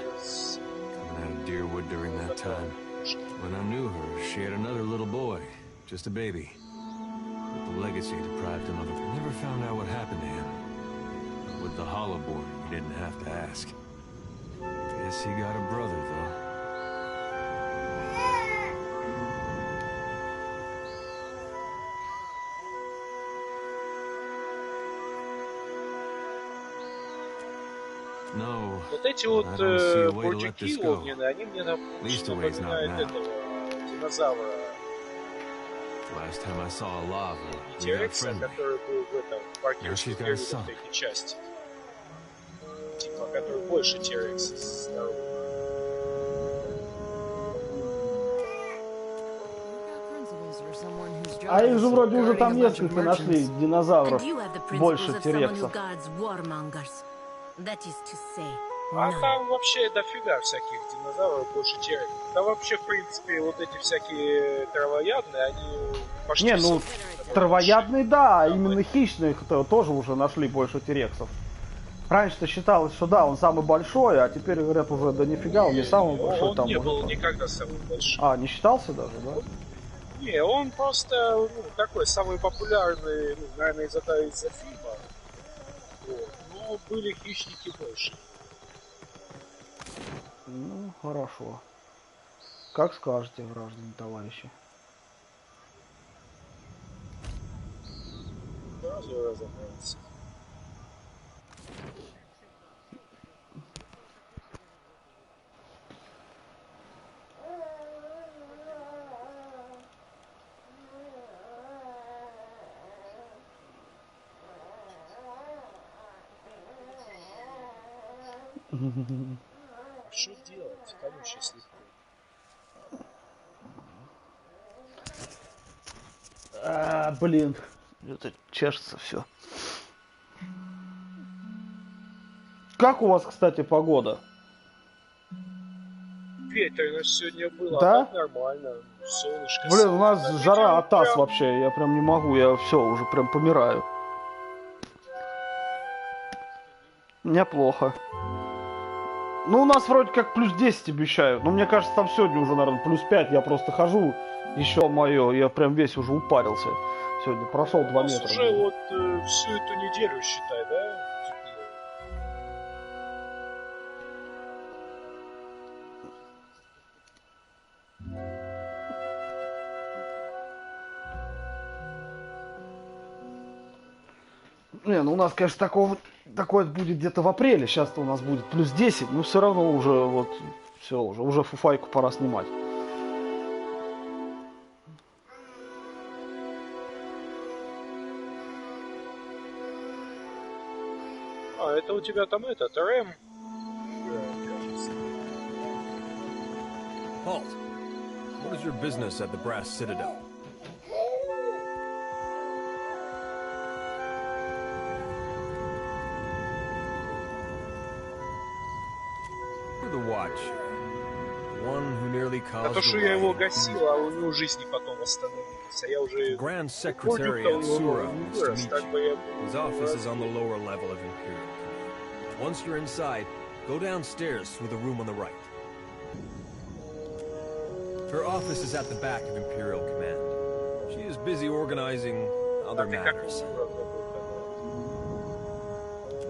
Coming out of Deerwood during that time. When I knew her, she had another little boy, just a baby. But the legacy deprived him of it. I never found out what happened to him. But with the Hollowborn, you didn't have to ask. Guess he got a brother, though. No, вот эти вот бурдюки огненные, они мне напоминают этого динозавра. Last time I saw a lava, Терекса, который был в этом паркерской третьей части. Типа, который больше Терекса здоровый. А их же вроде уже там несколько нашли динозавров. Больше терексов. А там вообще дофига всяких динозавров, больше терексов. Там вообще, в принципе, вот эти всякие травоядные, они почти... Не, ну, травоядные, да, а именно хищных тоже уже нашли больше терексов. Раньше-то считалось, что да, он самый большой, а теперь говорят уже, да нифига, он не самый большой. Он там не был там... никогда самым большим. А, не считался даже, да? Не, он просто такой самый популярный, наверное, из-за фильма. Вот. Но были хищники больше. Ну, хорошо. Как скажете, граждане товарищи. Сразу разобрался. Что делать? Кому сейчас легко? Блин, это чешется все. Как у вас, кстати, погода? Ветрено сегодня было, да? А так нормально, солнышко. Блин, у нас жара атас вообще, я прям не могу, я все, уже прям помираю. Мне плохо. Ну, у нас вроде как плюс 10 обещают. Но мне кажется, там сегодня уже, наверное, плюс 5. Я просто хожу. Еще мое, я прям весь уже упарился. Сегодня прошел 2 метра. Уже вот всю эту неделю, считай, да? Не, ну у нас, конечно, такое будет где-то в апреле. Сейчас-то у нас будет плюс 10, но все равно уже вот все, уже фуфайку пора снимать. А, это у тебя там этот, РМ? Halt. What is your business at the Brass Citadel? The Watch. One who nearly caused а то, что я его гасил, а у него жизни потом восстановились. А я уже... Grand Secretary at Sura wants to meet you. His office is on the lower level of Imperial Command. Once you're inside, go downstairs through the room on the right. Her office is at the back of Imperial Command. She is busy organizing other matters.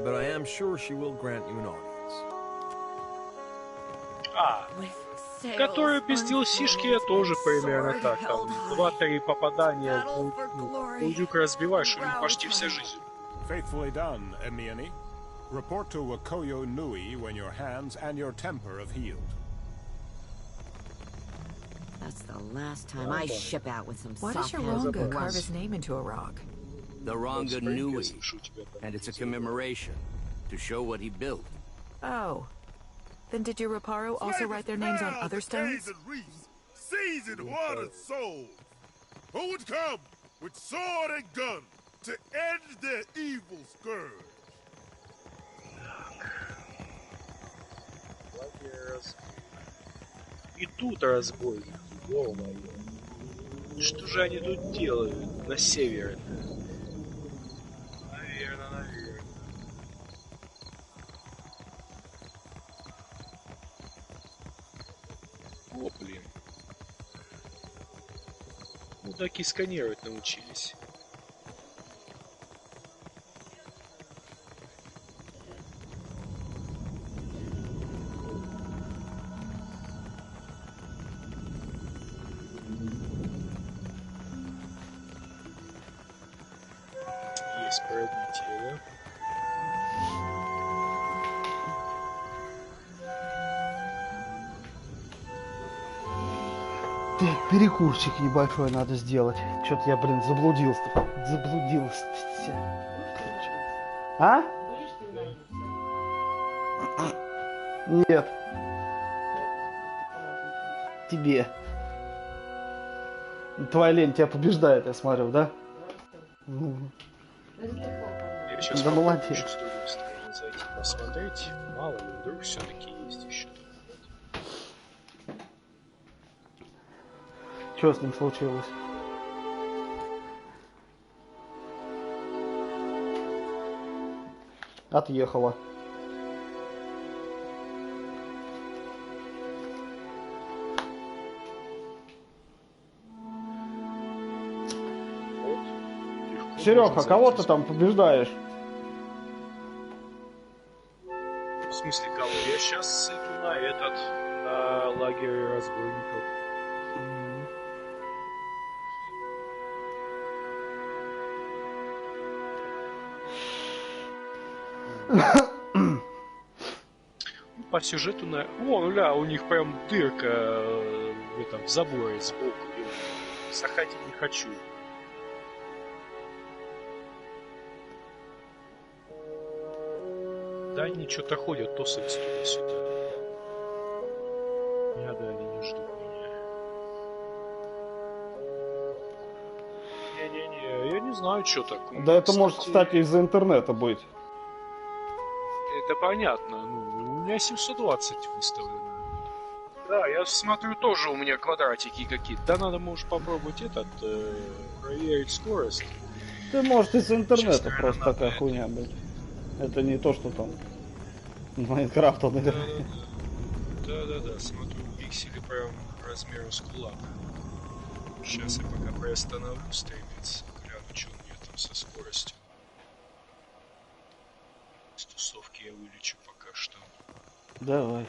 But I am sure she will grant you an audience. Которые без DLC-шки я тоже примерно так. Там 2-3 попадания в бурдюк разбиваешь, у них почти вся жизнь. Faithfully done, Emiani. Report to Wakoyo Nui when your hands and your temper have healed. That's the last time I ship out with some Why does your Ronga carve his name into a rock? The Ronga Nui, and it's a commemoration to show what he built. Oh. Then did your Reparo also write their names on other stones? Seasoned water souls, who would come with sword and gun to end their evil scourge. И тут разбойники, ё-моё. Что же они тут делают на севере-то? Наверное. О, блин. Мудаки сканировать научились. Есть пробитие, да? Так, перекурчик небольшой надо сделать. Что-то я, блин, заблудился. А? Нет. Тебе. Твоя лень тебя побеждает, я смотрю, да? Я сейчас да молодец. С другой стороны зайти посмотреть. Мало ли, вдруг все-таки есть еще. Что с ним случилось? Отъехала. Серега, кого ты там побеждаешь? В смысле, кого? Я сейчас иду на лагерь разбойников. По сюжету на... О, ля, у них прям дырка в этом заборе сбоку. Заходить не хочу. Да они что-то ходят, тосаются туда-сюда. Да, они не ждут меня. Не-не-не, я не знаю, что так. Да это может, кстати, из-за интернета быть. Это понятно, ну, у меня 720 выставлено. Да, я смотрю, тоже у меня квадратики какие-то. Да надо, может, попробовать проверить скорость. Ты, может, из интернета просто такая хуйня быть. Это не то, что там Майнкрафт он играет. Да, смотрю, пиксели прям размеру с кулак. Сейчас я пока приостановлю стримиться, гляну, что у меня там со скоростью. С тусовки я вылечу пока что. Давай.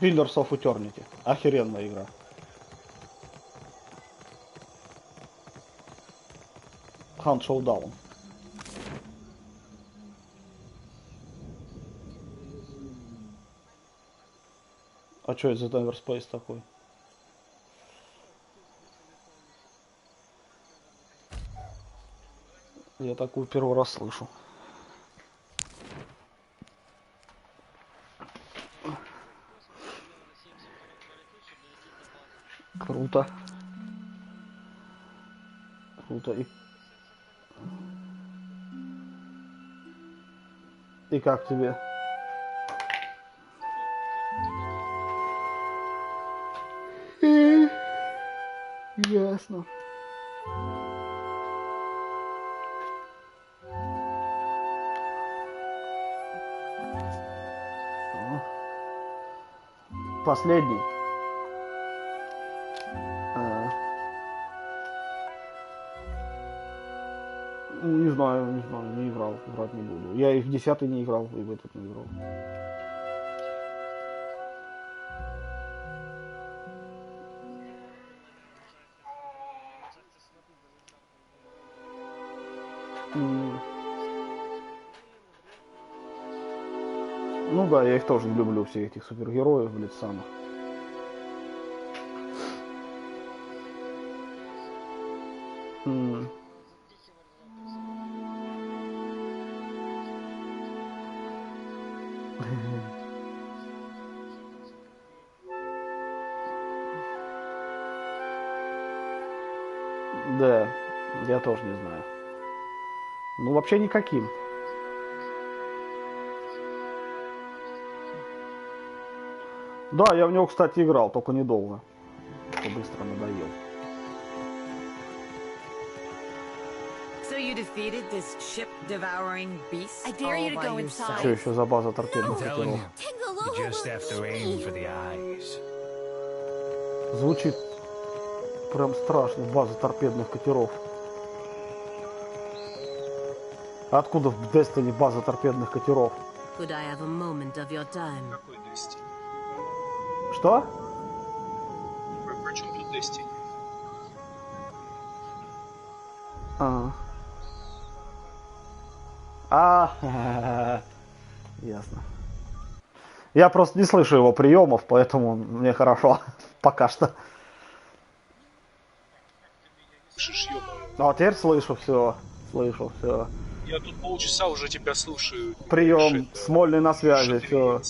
Pillars of Eternity. Охеренная игра. Hunt Showdown. А что это за Everspace такой? Я такую первый раз слышу. Круто. Круто. И как тебе? Ясно. Последний. Не знаю, не играл, играть не буду. Я и в 10-й не играл, и в этот не играл. Ну да, я их тоже не люблю, все этих супергероев, блядь, самых. Да, я тоже не знаю. Ну, вообще никаким. Да, я в него, кстати, играл, только недолго. Что быстро надоел. So you defeated this ship-devouring beast? I dare you to go inside. Что еще за база торпедных I'm катеров? telling you, you just have to aim for the eyes. Звучит прям страшно, база торпедных катеров. Откуда в Destiny база торпедных катеров? Could I have a moment of your time? Какой Destiny? Что? При чем тут Destiny? Ясно. Я просто не слышу его приемов, поэтому мне хорошо. Пока что. А теперь слышу все. Слышу все. Я тут полчаса уже тебя слушаю. Прием, Смольный на связи, все.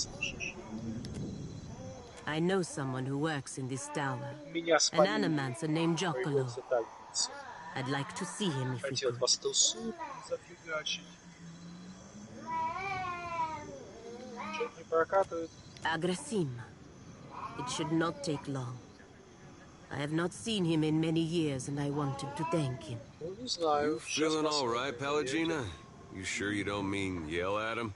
I know someone who works in this tower. Меня An animancer named Giacomo. Приходится I'd like to see him if we хотел could. постелсу зафигачить. Что-то не прокатывает. Agrasim. It should not take long. I have not seen him in many years, and I wanted to thank him. Ну, не знаю. Feeling all right, Pelagina? You sure you don't mean yell at him?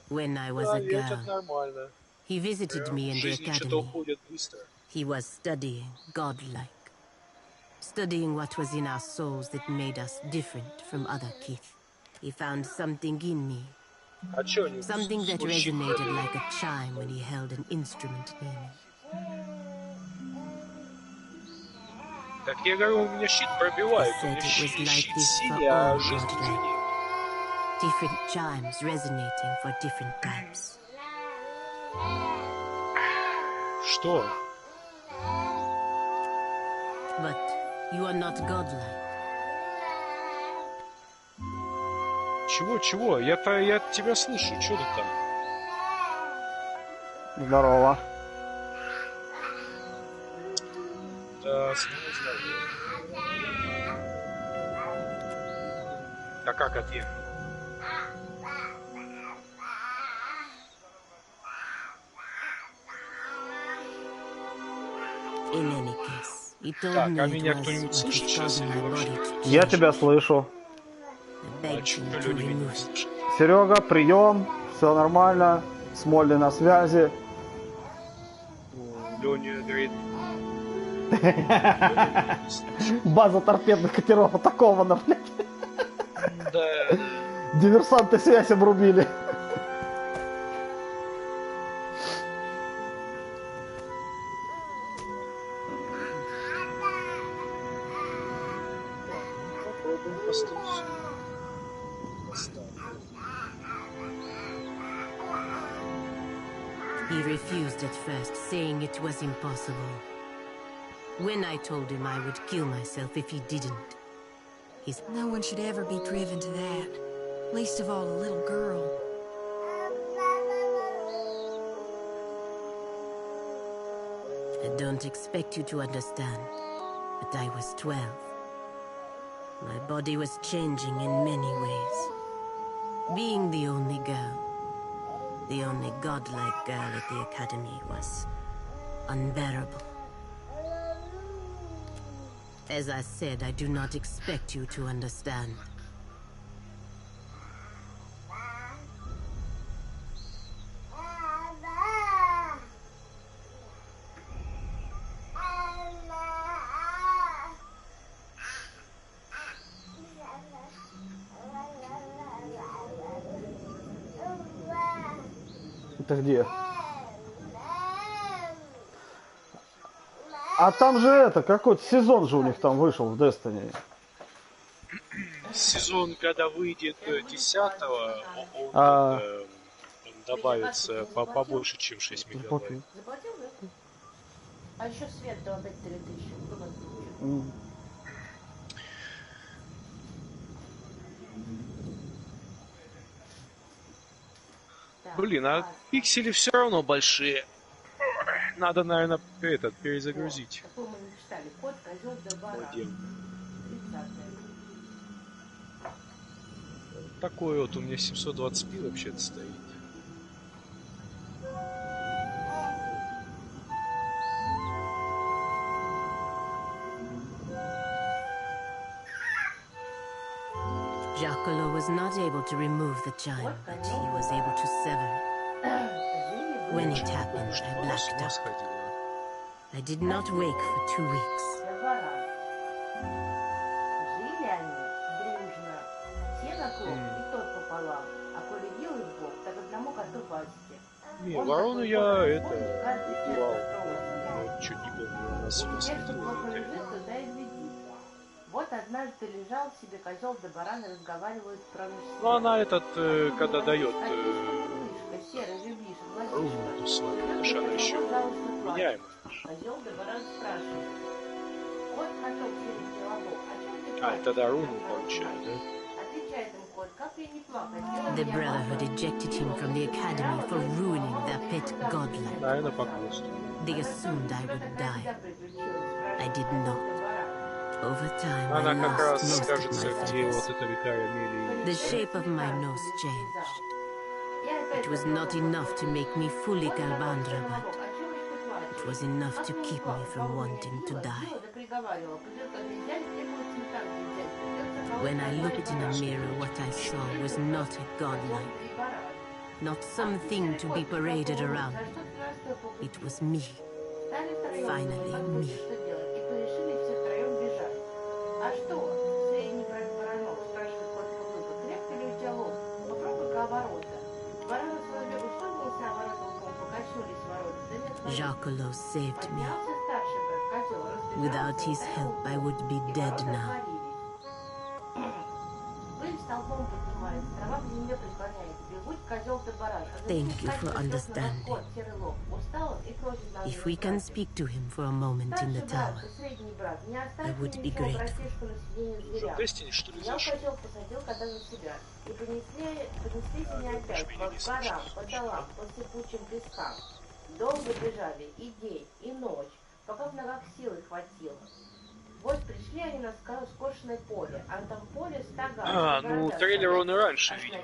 When I was Да, a ветер girl, нормально. he visited me in the Жизнь что-то academy. уходит быстро. He was studying godlike. Studying what was in our souls that made us different from other kith. He found something in me. А чё они Something that звучит? resonated like a chime when he held an instrument near me. Так я говорю, у меня щит пробивает. У He меня said it was щит like this for синий, а all жизнь godlike. нет. Different chimes resonating for different types. Что? But you are not godlike. Чего? Я тебя слышу. Чё ты там? Здорово. Да, снова здорово. А как отъехать? In any case, he told Так, me а it меня was кто-нибудь what слышит is сейчас causing или my вообще? body to Я change. тебя слышу. I begged him to remove it. Серега, прием. Все нормально. Смольный на связи. Леня говорит, База торпедных катеров атакована, блядь. да. Диверсанты связь обрубили. Попробуем поступить. He refused at first, saying it was impossible. When I told him I would kill myself if he didn't, No one should ever be driven to that. Least of all a little girl. I don't expect you to understand, but I was 12. My body was changing in many ways. Being the only girl, the only godlike girl at the academy, was unbearable. As I said, I do not expect you to understand. Ты где? А там же это, какой-то сезон же у них там вышел в Destiny. Сезон, когда выйдет 10-го, он добавится побольше, чем 6 мегабайт. Заплатил, да? А еще свет то опять 3000. Блин, а пиксели все равно большие. Надо, наверное, перезагрузить. Какой мы мечтали? Кот, козел, да баран. 30-е. Такой вот у меня 720p вообще-то стоит. Giacomo was not able to remove the chime, but he was able to sever it. When it happened, I blacked out. I did not wake for 2 weeks. Жили они дружно. Те на клуб и тот пополам. А коли белый в бок, так одному коту Васике. Не, ворону я убивал. Чуть не помню, у нас Вот однажды лежал себе козел да баран и разговаривают про мужчину. Ну она когда дает серый рыбишек, руну свою, потому что она еще меняемая. Козел да баран спрашивает. Кот коток серый колобок, о чем ты плачешь? Тогда руну получает, да? Отвечает им кот, как я не плакать. The Brotherhood ejected him from the academy for ruining their pet godlike. Наверное, по ГОСТу. They assumed I would die. I did not. Over time, Она I как lost раз most of скажется, my где feathers. вот эта река Эмилии. The shape of my nose changed. It was not enough to make me fully Galbandra, but it was enough to keep me from wanting to die. When I looked in a mirror, what I saw was not a godlike, not something to be paraded around. It was me. Finally, me. А что? Средний баранок, спрашивает кот Кулыба. Крепко ли у тебя лоб? Попробуй-ка ворота. Баран с разбегу стукнулся, а ворота упал, покачнулись ворота. Giacomo saved me. Поднялся старший брат, козел, разбежался. Without his help, I would be dead now. Пыль столбом поднимается, трава к земле преклоняется. Бегут козел да баран. Thank you for understanding. If we can speak to him for a moment in the tower, I would be grateful. Уже в Destiny, что ли, зашел? Козел посадил кота за себя. И понеслись они опять по горам, по долам, по сыпучим пескам. Долго бежали и день, и ночь, пока в ногах силы хватило. Вот пришли они на скошенное поле, а на том поле стога. Ну трейлер он и раньше видел.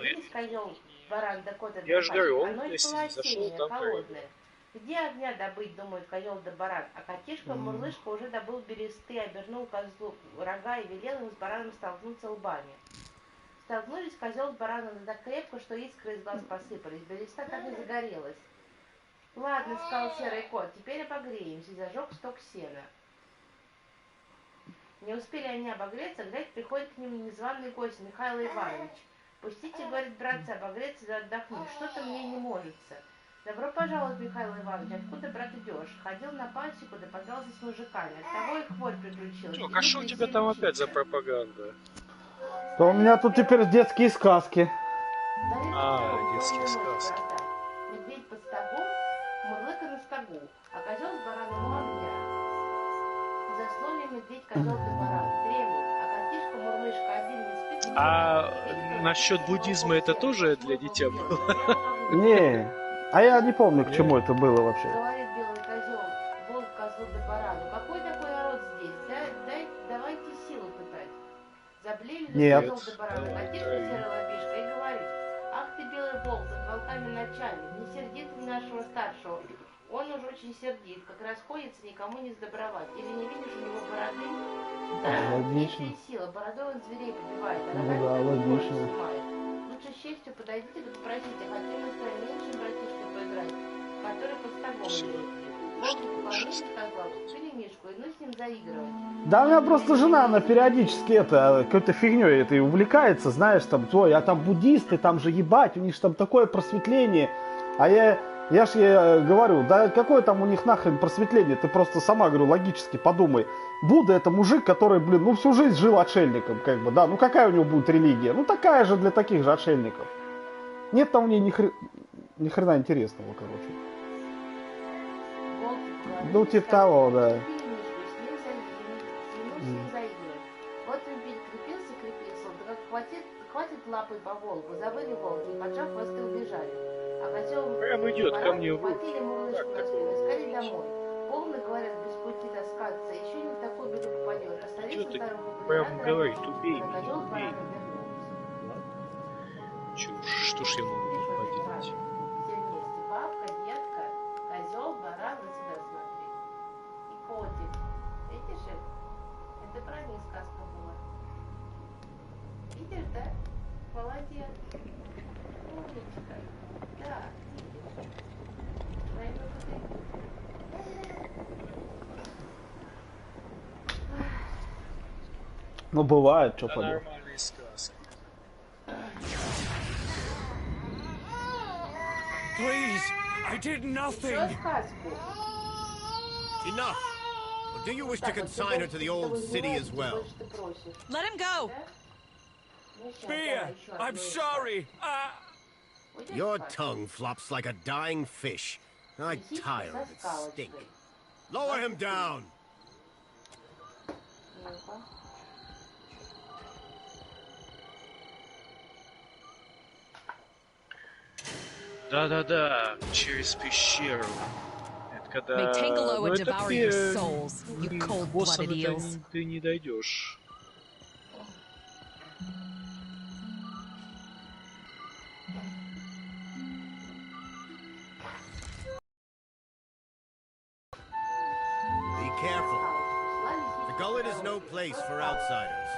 Я же говорю, он если зашел там холодное. Где огня добыть, думает козел да баран, а котишка-мурлышка уже добыл бересты, обернул козлу рога и велел им с бараном столкнуться лбами. Столкнулись козел с бараном так крепко, что искры из глаз посыпались, береста так и загорелась. Ладно, сказал серый кот, теперь обогреемся, и зажег сток сена. Не успели они обогреться, глядь, приходит к ним незваный гость Михаил Иванович. Пустите, говорит, братцы, обогреться да отдохнуть, что-то мне не можется. Добро пожаловать, Михаил Иванович, откуда, брат, идешь? Ходил на пасеку, да подрался с мужиками, оттого и хворь приключилась. А что у тебя там опять за пропаганда? То у меня тут теперь детские сказки. Детские сказки. Медведь под стогом, мурлыка на стогу, а козел с бараном у огня. Заслоне медведь, козел да баран, дремлет, а котишка-мурлышка один не спит. А насчет буддизма это тоже для дитя было? Не, а я не помню, к чему это было вообще. Говорит белый козел, волк козлу да барану, какой такой народ здесь? Давайте силу пытать. Заблеяли козел да барану, котишка серая лобишка и говорит: ах ты, белый волк, над волками начальник, не сердит нашего старшего. Он уж очень сердит, как расходится, никому не сдобровать. Или не видишь у него бороды? Логично. Сила, бородой он зверей побивает, а ну да, логично. Лучше с честью подойдите, да попросите, хотим мы с твоим меньшим братишкой поиграть, который под стогом лежит. Волки поклонились козла, купили мишку, и ну с ним заигрывать. Да, у меня просто жена, она периодически какой-то фигней этой увлекается, знаешь, там, ой, а там буддисты, там же ебать, у них же там такое просветление. А я Я ж ей говорю, да какое там у них нахрен просветление, ты просто сама, говорю, логически подумай. Будда это мужик, который, блин, ну всю жизнь жил отшельником, как бы, да, ну какая у него будет религия? Ну такая же для таких же отшельников. Нет там у нее ни хрена интересного, короче. Ну типа того, да. Вот он крепился, да как хватит лапой по волку, завыли волки, и поджав хвосты убежали. А козел прям идет ко мне в хватили мурлышку на спину, искали домой. Полны, говорят, без пути таскаться, еще не в такую беду попадешь. А старик со старым прям говорит, убей а козел с меня, убей. бараном вернулся. Чушь, что ж я могу тут поделать? Все вместе, бабка, детка, козел, баран, на себя смотри. И котик. Видишь их? Это про них сказка была. Видишь, да? Молодец. Умничка. Да, видишь. Дай-ка ты. Ну бывает, что поделать. Нормальные сказки. Please, I did nothing. Enough. Or do you wish to consign her to the old city as well? Let him go. Spear, I'm sorry. Your tongue flops like a dying fish. I tire of its stink. Lower him down. Да-да-да, через пещеру. Это когда... May Tangaloa Ну, это devour your souls, you боссом cold-blooded eels. ты не дойдешь. Be careful. The gullet is no place for outsiders.